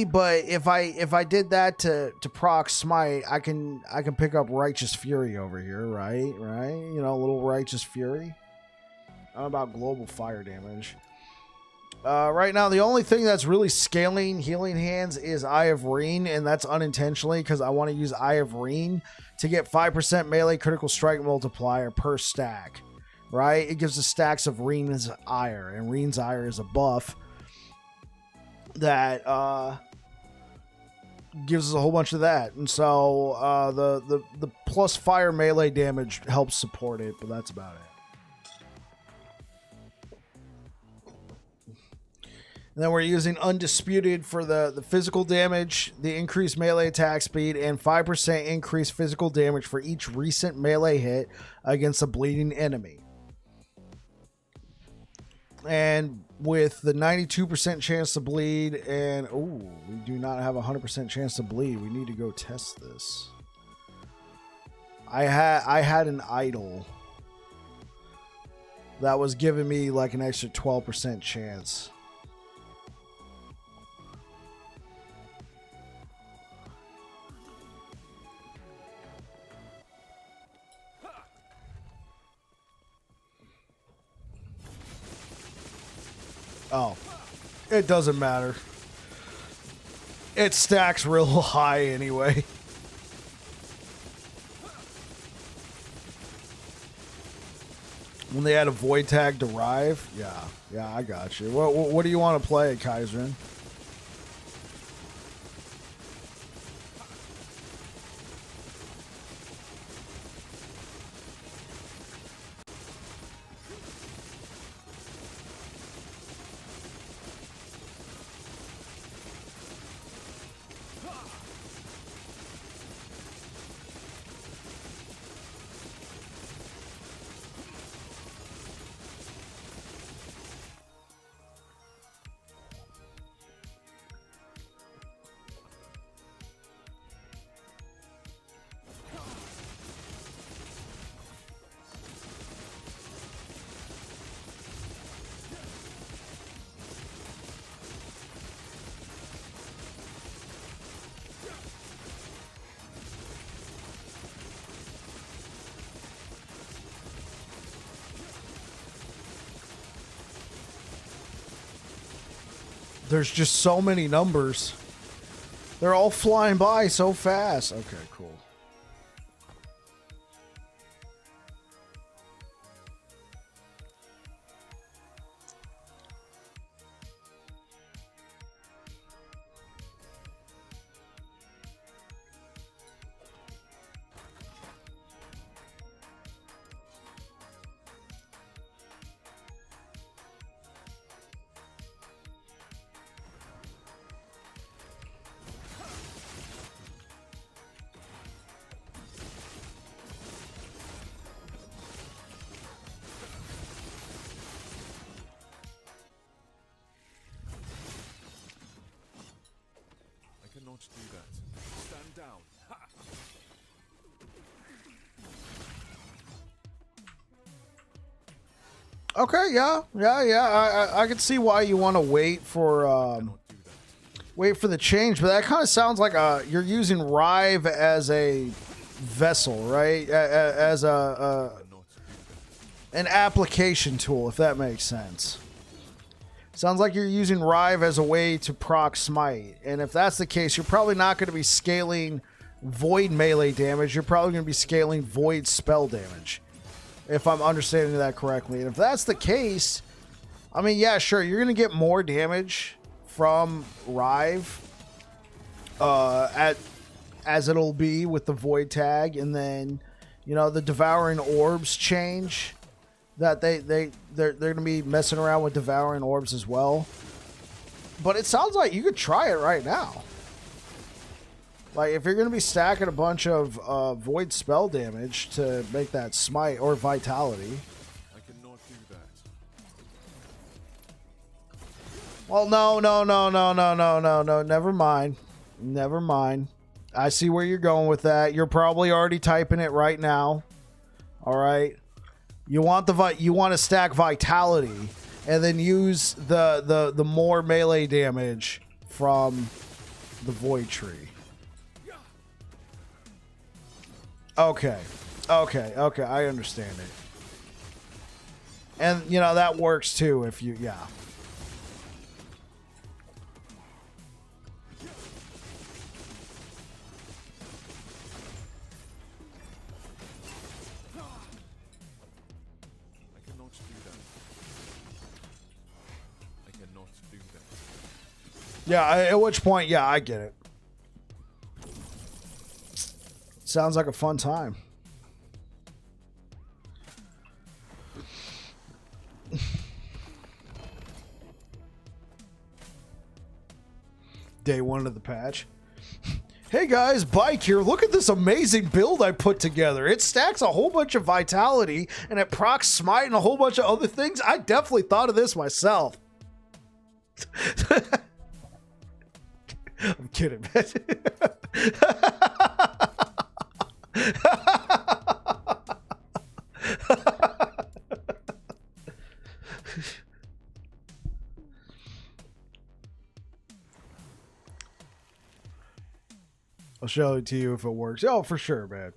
but if I did that to proc Smite, I can pick up Righteous Fury over here, right? You know, a little Righteous Fury. I don't know about global fire damage. Right now, the only thing that's really scaling healing hands is Eye of Reen, and that's unintentionally because I want to use Eye of Reen to get 5% melee critical strike multiplier per stack, right? It gives the stacks of Reen's Ire, and Reen's Ire is a buff that gives us a whole bunch of that, and so the plus fire melee damage helps support it, but that's about it. And then we're using Undisputed for the physical damage, the increased melee attack speed, and 5% increased physical damage for each recent melee hit against a bleeding enemy. And with the 92% chance to bleed, and oh, we do not have a 100% chance to bleed. We need to go test this. I had an idol that was giving me like an extra 12% chance. Oh, it doesn't matter. It stacks real high anyway. When they add a void tag to Rive, yeah, I got you. What do you want to play, Kaiserin? There's just so many numbers. They're all flying by so fast. Okay, cool. Do that. Stand down. Ha! Okay, yeah. I can see why you want to wait for the change, but that kind of sounds like you're using Rive as a vessel, right? As an application tool, if that makes sense. Sounds like you're using Rive as a way to proc smite. And if that's the case, you're probably not going to be scaling void melee damage. You're probably going to be scaling void spell damage, if I'm understanding that correctly. And if that's the case, I mean, yeah, sure, you're going to get more damage from Rive as it'll be with the void tag. And then, you know, the devouring orbs change. That they're going to be messing around with devouring orbs as well. But it sounds like you could try it right now. Like, if you're going to be stacking a bunch of void spell damage to make that smite or vitality. I cannot do that. Well, no. Never mind. I see where you're going with that. You're probably already typing it right now. All right. You want to stack vitality and then use the more melee damage from the void tree. Okay, I understand it. And you know that works too if you at which point, yeah, I get it. Sounds like a fun time. Day 1 of the patch. Hey guys, Bike here. Look at this amazing build I put together. It stacks a whole bunch of vitality and it procs smite and a whole bunch of other things. I definitely thought of this myself. I'm kidding, man. I'll show it to you if it works. Oh, for sure, man.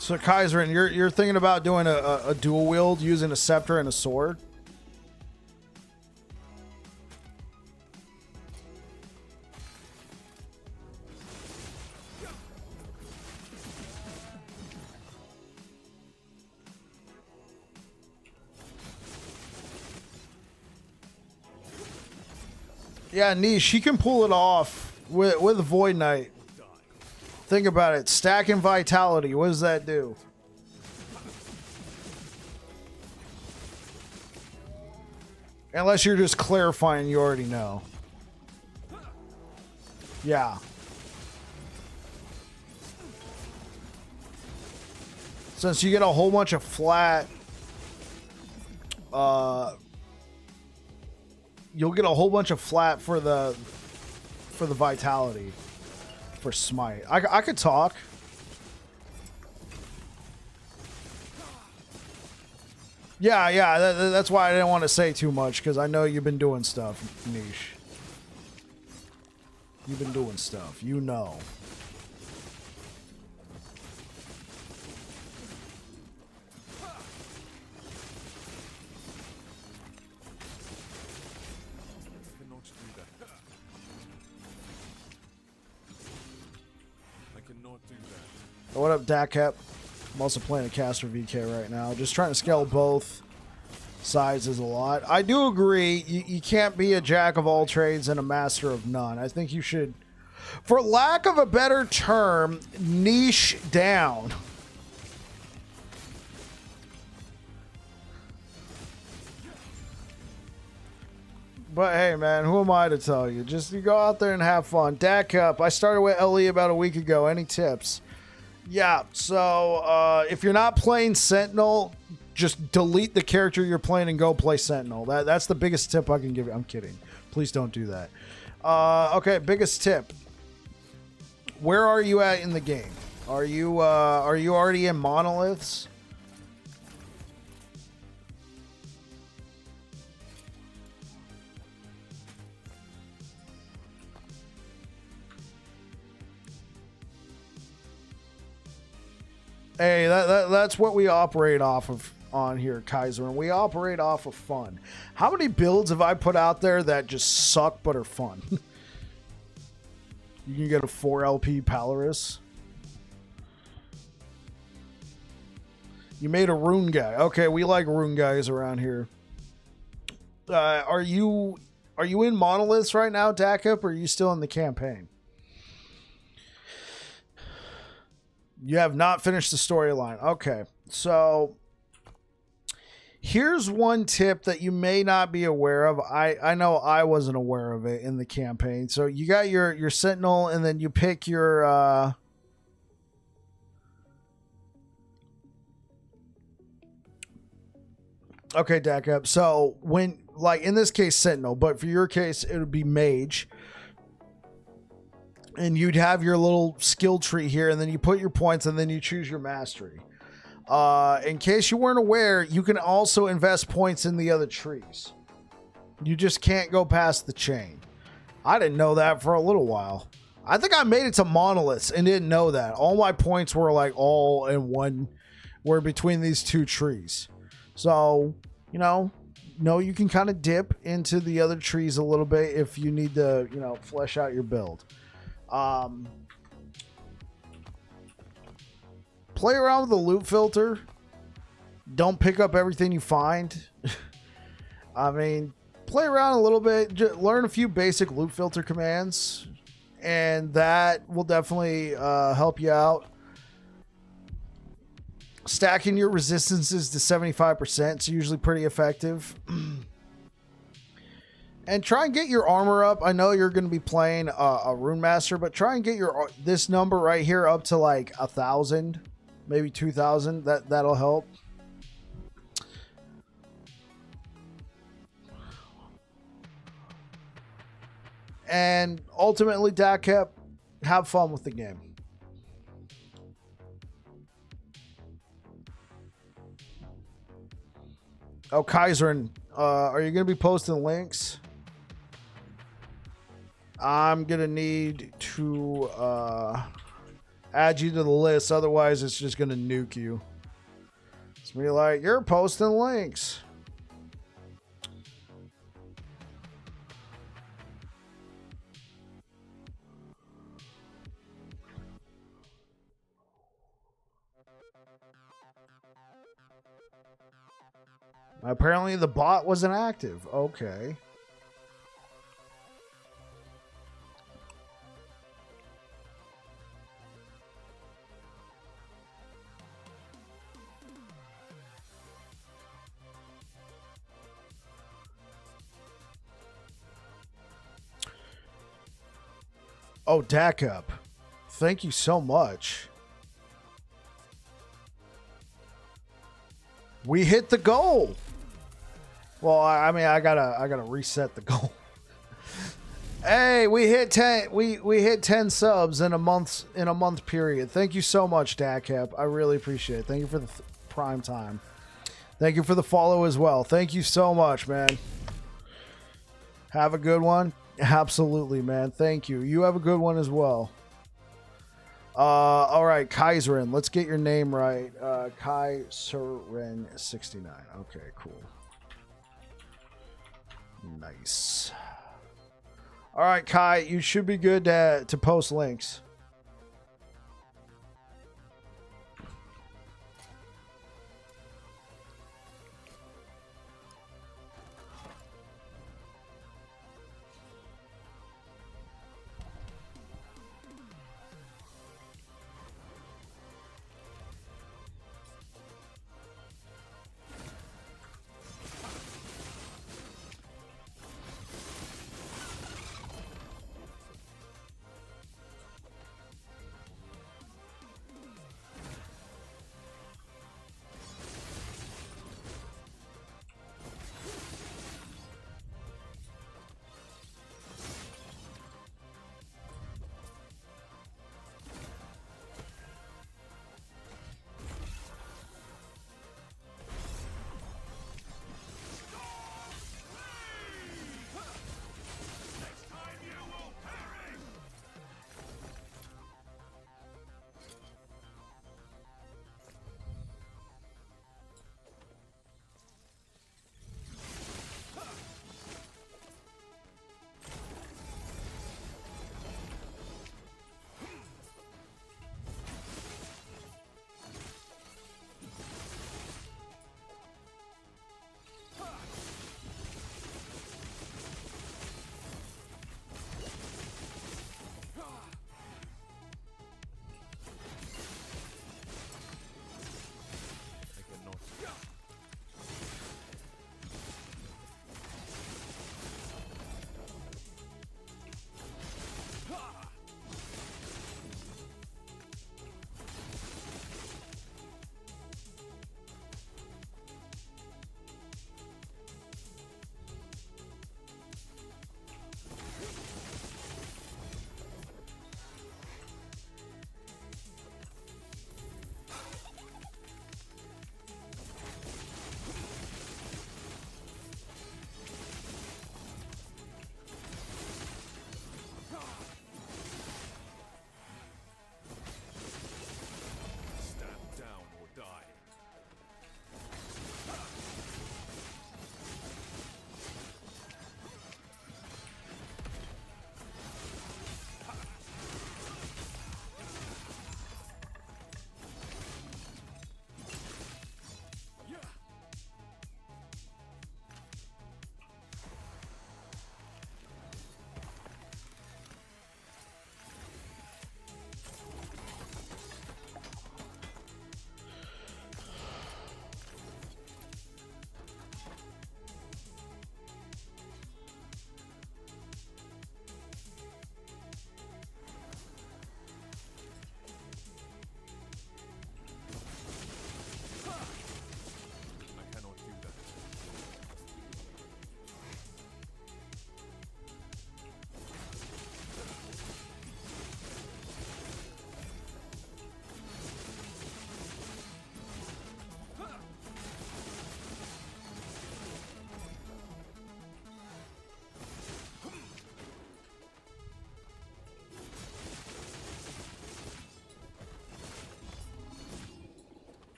So Kaiserin, you're thinking about doing a dual wield using a scepter and a sword? Yeah, Niche, she can pull it off with a Void Knight. Think about it. Stacking vitality. What does that do? Unless you're just clarifying, you already know. Yeah. Since you get a whole bunch of flat, you'll get a whole bunch of flat for the vitality. For smite. I could talk. Yeah, that's why I didn't want to say too much, because I know you've been doing stuff, Niche. You've been doing stuff. You know. What up, Dakep? I'm also playing a caster VK right now. Just trying to scale both sizes a lot. I do agree, you can't be a jack of all trades and a master of none. I think you should, for lack of a better term, niche down. But hey, man, who am I to tell you? Just you go out there and have fun. Dakep, I started with LE about a week ago. Any tips? Yeah, so if you're not playing Sentinel, just delete the character you're playing and go play Sentinel. That's the biggest tip I can give you. I'm kidding. Please don't do that. Okay, biggest tip. Where are you at in the game? Are you already in monoliths? Hey, that's what we operate off of on here, Kaiser, and we operate off of fun. How many builds have I put out there that just suck but are fun? You can get a 4 LP Polaris. You made a rune guy. Okay, we like rune guys around here. Are you in monoliths right now, Dakip, or are you still in the campaign? You have not finished the storyline. Okay, so Here's one tip that you may not be aware of. I know I wasn't aware of it in the campaign. So you got your Sentinel, and then you pick your okay, Dak up. So when, like in this case, Sentinel, but for your case, it would be Mage. And you'd have your little skill tree here, and then you put your points, and then you choose your mastery. In case you weren't aware, you can also invest points in the other trees. You just can't go past the chain. I didn't know that for a little while. I think I made it to monoliths and didn't know that. All my points were like all in one, were between these two trees. So, you know you can kind of dip into the other trees a little bit if you need to, flesh out your build. Play around with the loot filter. Don't pick up everything you find. I mean, play around a little bit. Learn a few basic loot filter commands, and that will definitely help you out. Stacking your resistances to 75% is usually pretty effective. And try and get your armor up. I know you're going to be playing a Rune Master, but try and get this number right here up to like 1,000. Maybe 2,000. That'll help. And ultimately, DACAP, have fun with the game. Oh, Kaiserin, are you going to be posting links? I'm going to need to add you to the list, otherwise it's just gonna nuke you. It's gonna be like, you're posting links. Apparently the bot wasn't active. Okay. Oh, DACUP. Thank you so much. We hit the goal. Well, I mean, I gotta reset the goal. Hey, we hit 10. We hit 10 subs in a month period. Thank you so much, DACUP. I really appreciate it. Thank you for the prime time. Thank you for the follow as well. Thank you so much, man. Have a good one. Absolutely, man. Thank you. You have a good one as well. All right, Kaiserin. Let's get your name right. Kaiserin69. Okay, cool. Nice. All right, Kai. You should be good to post links.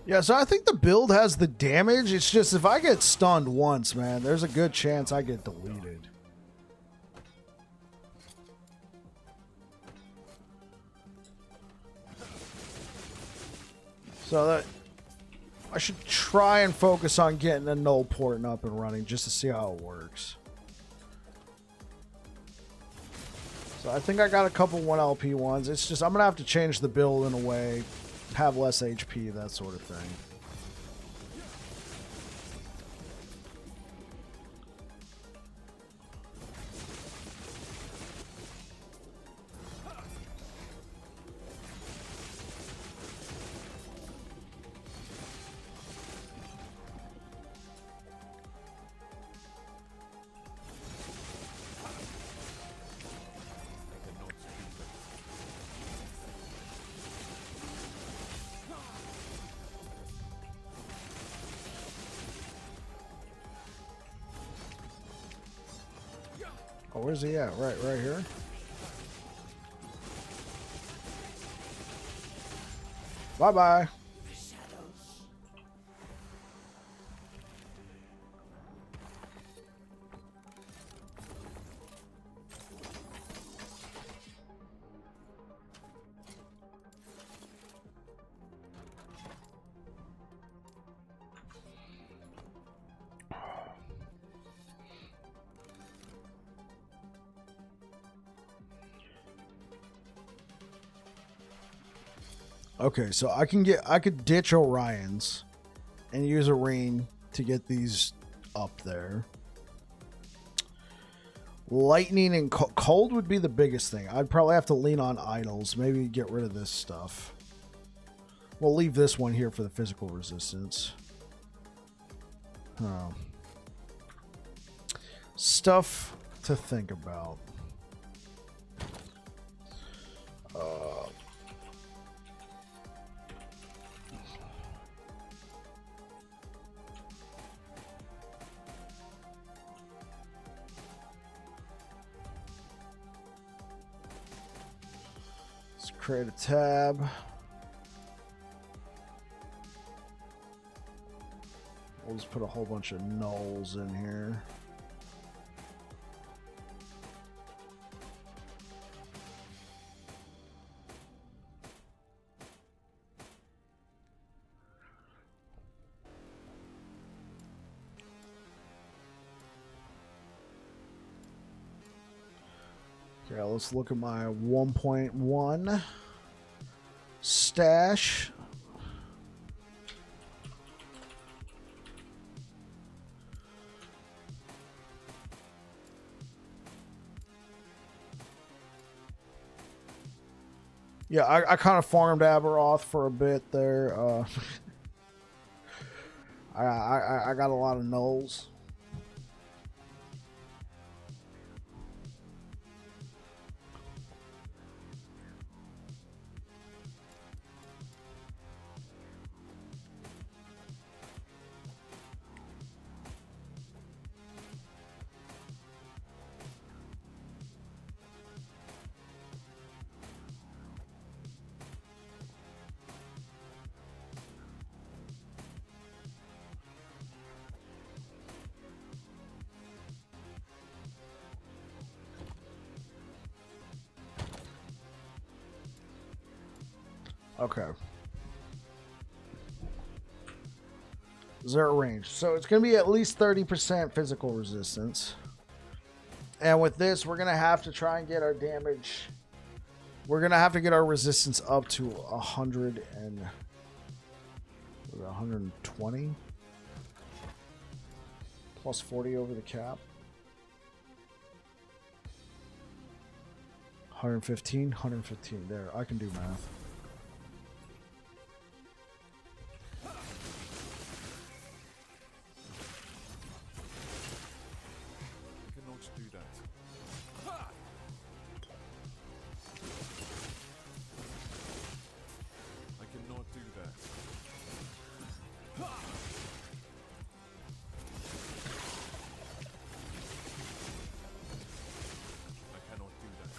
Yeah, so I think the build has the damage. It's just if I get stunned once, man, there's a good chance I get deleted. So that I should try and focus on getting a null port up and running just to see how it works. So I think I got a couple 1LP ones. It's just I'm going to have to change the build in a way, have less HP, that sort of thing. Oh, where's he at? Right here. Bye-bye. Okay, so I could ditch Orion's and use a rain to get these up there. Lightning and cold would be the biggest thing. I'd probably have to lean on idols. Maybe get rid of this stuff. We'll leave this one here for the physical resistance. Stuff to think about. Let's create a tab. We'll just put a whole bunch of nulls in here. Okay, let's look at my 1.1 stash. Yeah, I kind of farmed Aberoth for a bit there. I got a lot of nulls. Okay. Zero range. So it's going to be at least 30% physical resistance. And with this, we're going to have to try and get our damage. We're going to have to get our resistance up to 120. Plus 40 over the cap. 115. There, I can do math. Do that. I cannot do that. I cannot do that.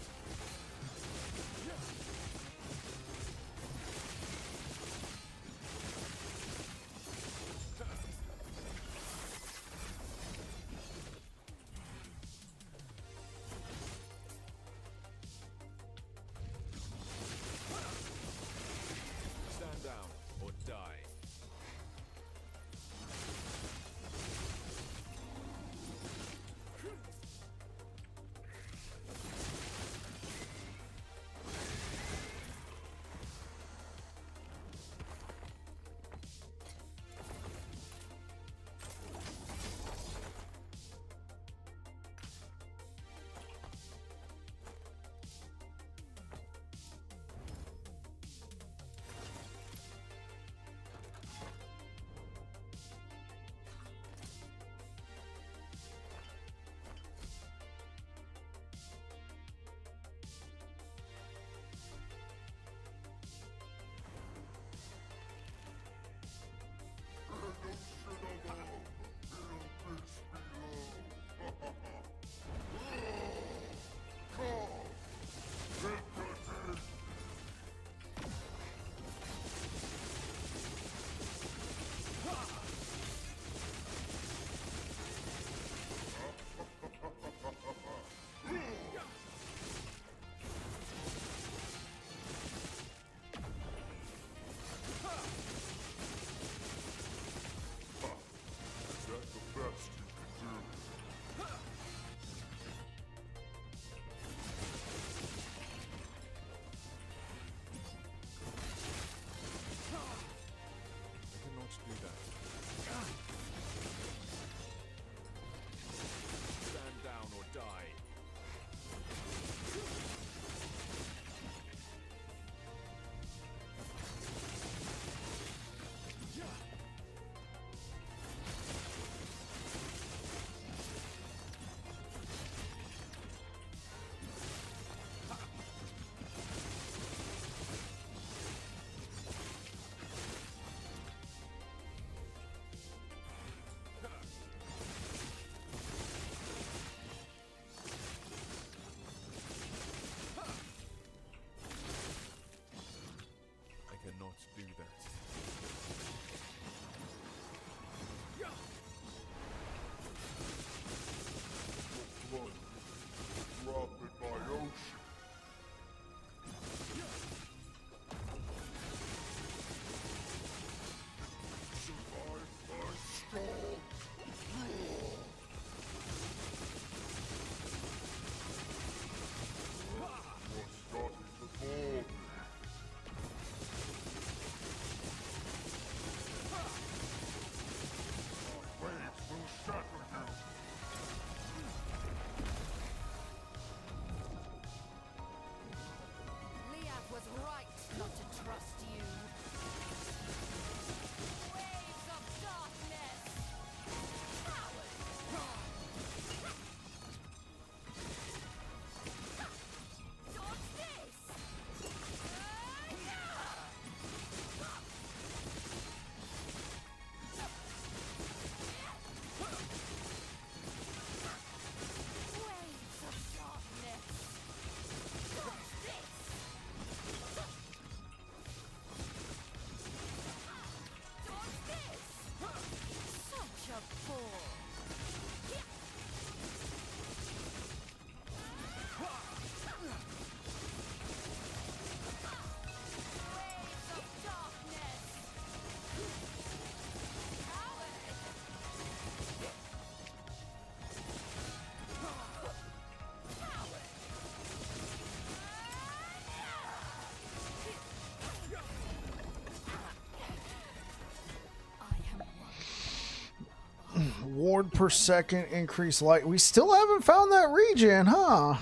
Ward per second increase light. We still haven't found that regen, huh?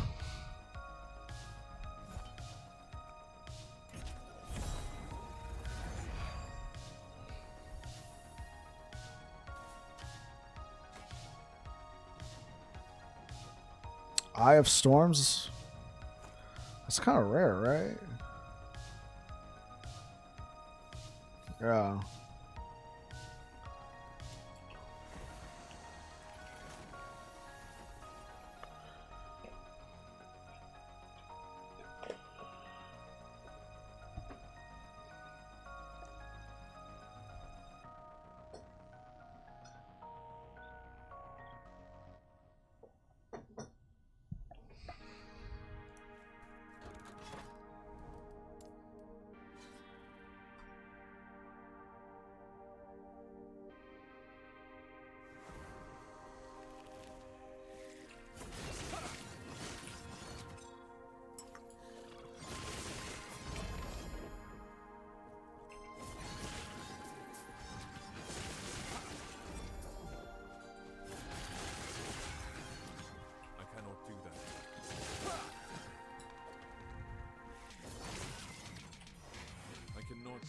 Eye of Storms. That's kind of rare, right? Yeah.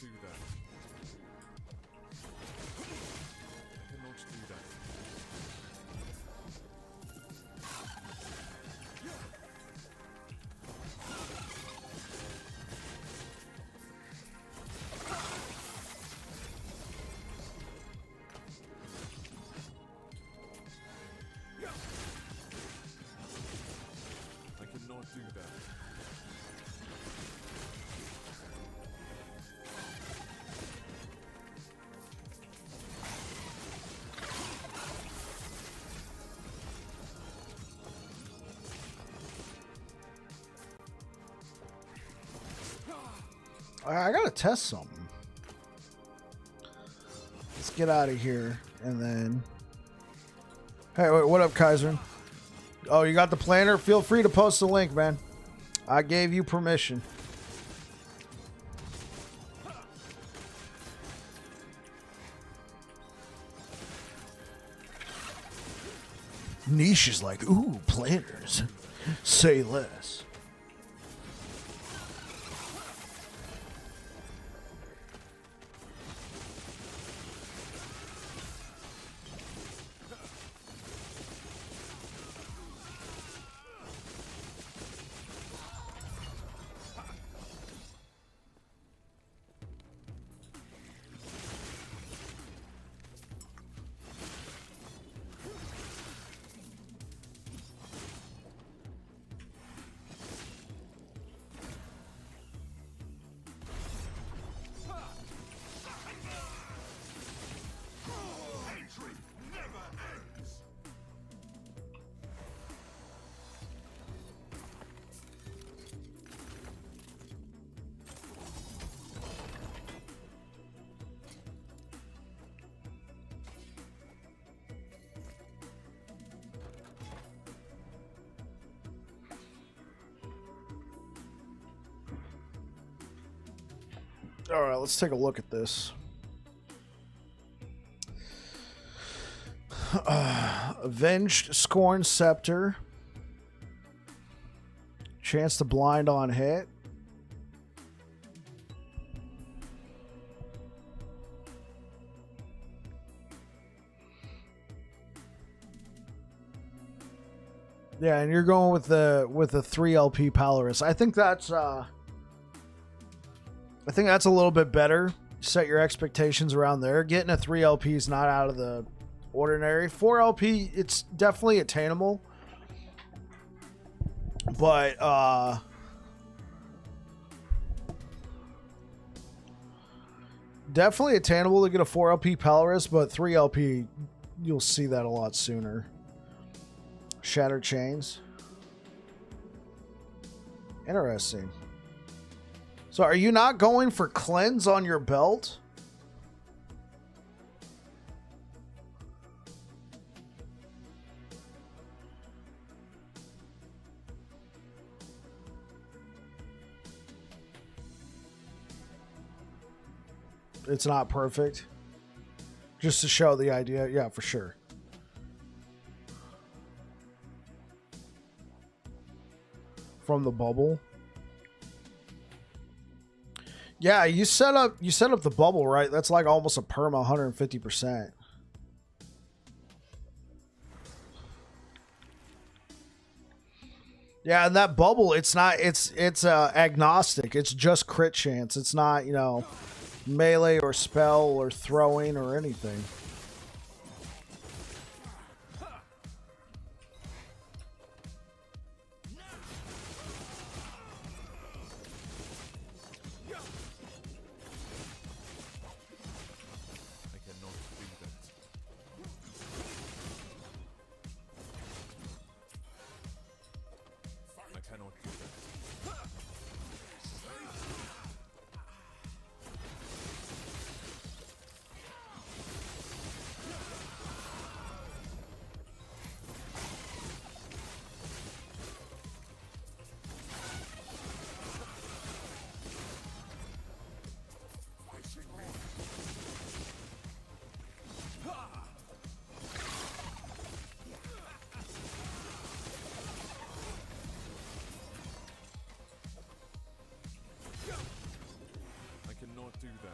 Do that. I cannot do that. I cannot do that. I gotta test something. Let's get out of here and then. Hey, wait, what up, Kaiser? Oh, you got the planner? Feel free to post the link, man. I gave you permission. Niche is like, ooh, planners. Say less. All right, let's take a look at this. Avenged Scorn Scepter. Chance to blind on hit. Yeah, and you're going with the 3 LP Polaris. I think that's a little bit better. Set your expectations around there. Getting a 3 LP is not out of the ordinary. 4 LP, it's definitely attainable. But definitely attainable to get a 4 LP Polaris, but 3 LP, you'll see that a lot sooner. Shattered Chains. Interesting. So are you not going for cleanse on your belt? It's not perfect. Just to show the idea. Yeah, for sure. from the bubble. Yeah, you set up the bubble right. That's like almost a perma 150%. Yeah, and that bubble, it's agnostic. It's just crit chance. It's not, you know, melee or spell or throwing or anything. Do that.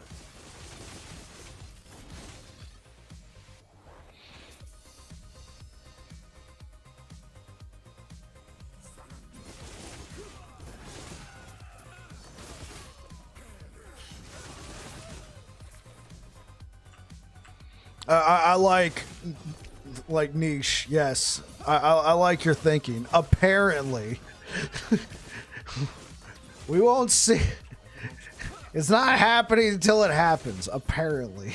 I like niche. Yes, I like your thinking. Apparently, we won't see. It's not happening until it happens. Apparently.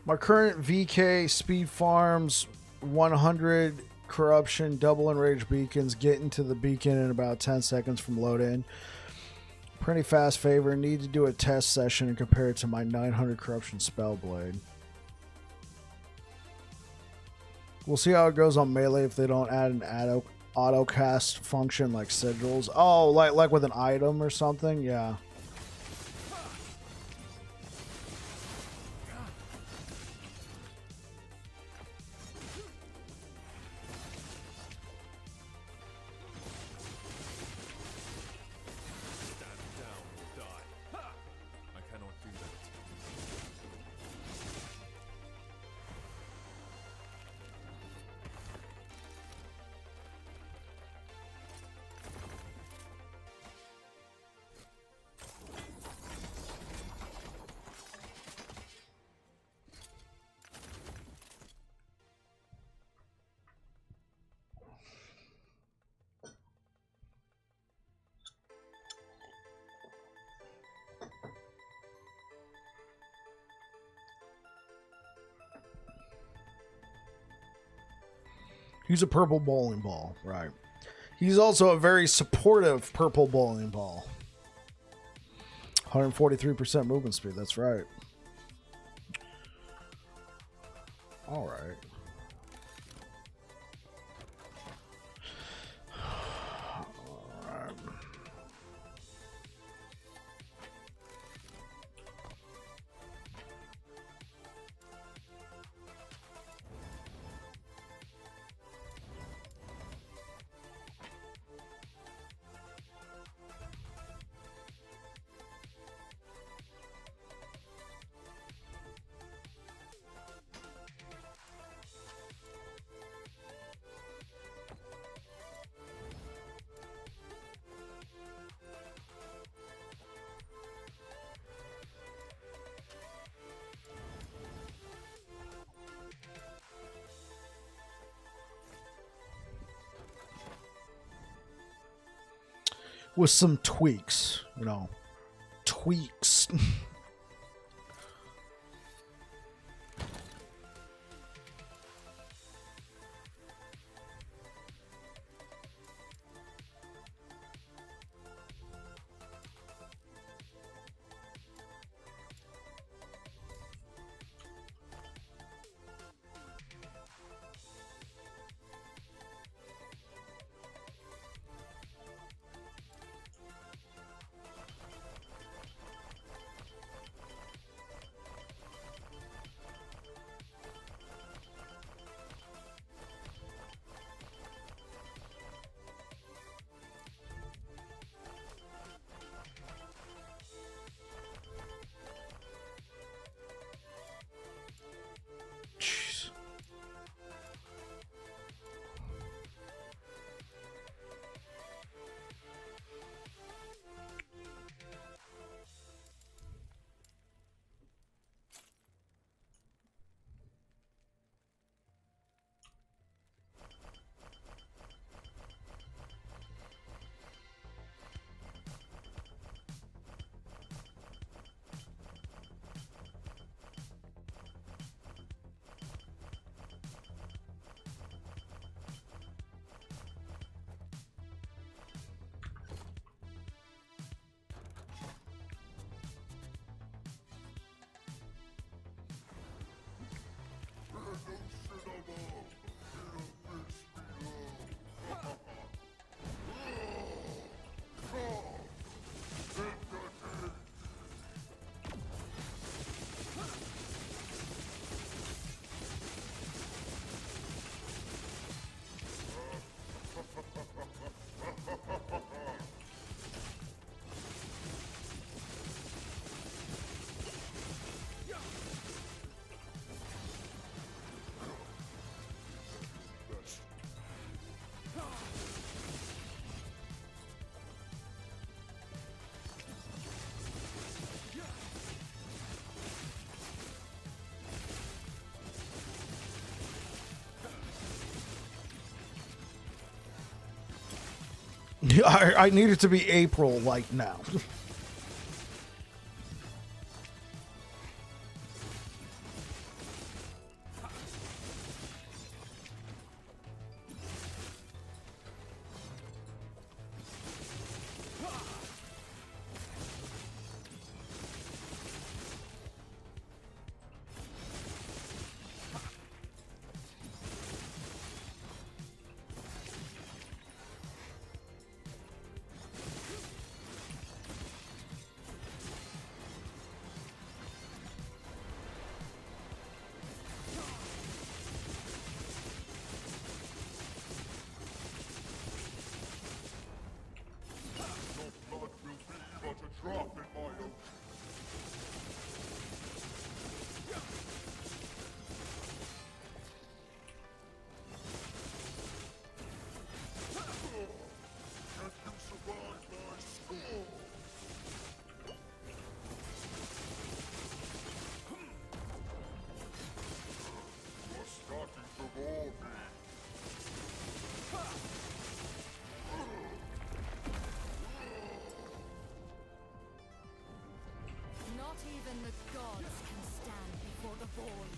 My current VK speed farms 100 corruption, double enraged beacons, get into the beacon in about 10 seconds from load in. Pretty fast favor. Need to do a test session and compare it to my 900 corruption spell blade. We'll see how it goes on melee if they don't add an auto cast function like sigils. Oh, like with an item or something? Yeah. He's a purple bowling ball, right? He's also a very supportive purple bowling ball. 143% movement speed, that's right. All right. With some tweaks, you know, tweaks. Jeez. I need it to be April, like now. Not even the gods can stand before the void.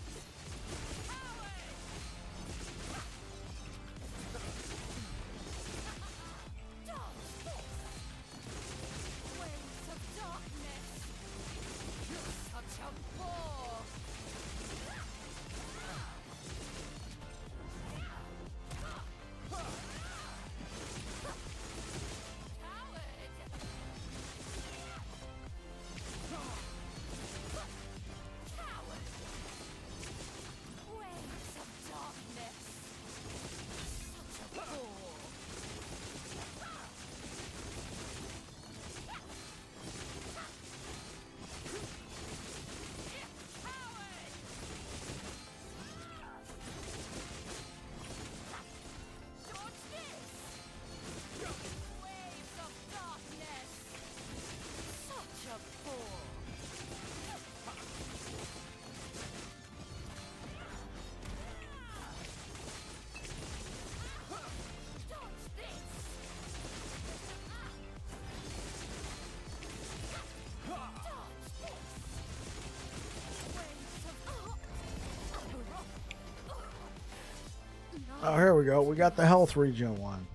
Oh, here we go. We got the health regen one.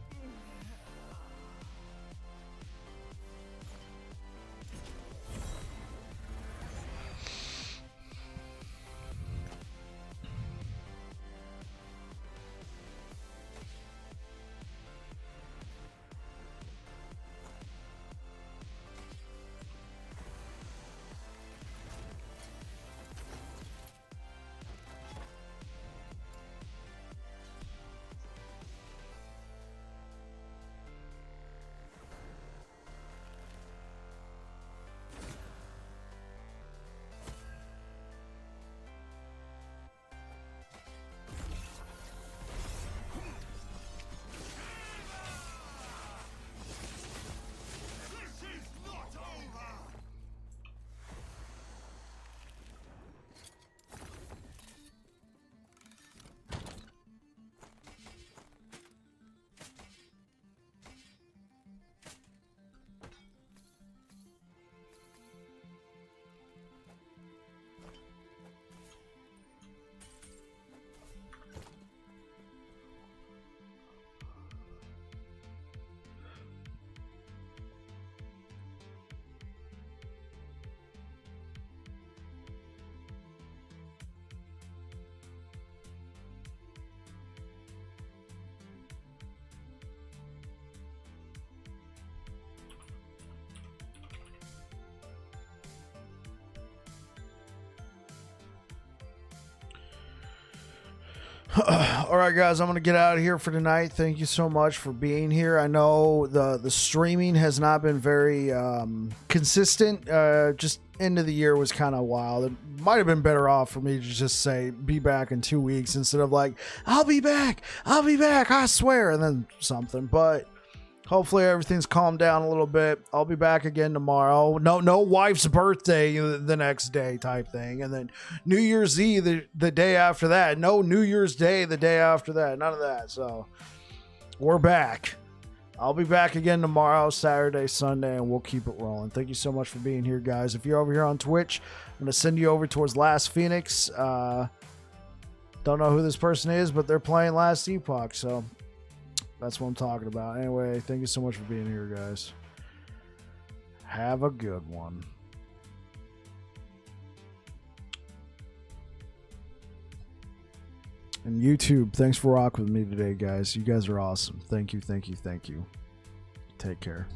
All right, guys, I'm going to get out of here for tonight. Thank you so much for being here. I know the streaming has not been very consistent. Just end of the year was kind of wild. It might have been better off for me to just say be back in 2 weeks instead of like, I'll be back, I swear, and then something. But hopefully everything's calmed down a little bit. I'll be back again tomorrow. No wife's birthday the next day type thing. And then New Year's Eve the day after that. No New Year's Day the day after that. None of that. So we're back. I'll be back again tomorrow, Saturday, Sunday, and we'll keep it rolling. Thank you so much for being here, guys. If you're over here on Twitch, I'm going to send you over towards Last Phoenix. Don't know who this person is, but they're playing Last Epoch, so that's what I'm talking about. Anyway, thank you so much for being here, guys. Have a good one. And YouTube, thanks for rocking with me today, guys. You guys are awesome. Thank you. Take care.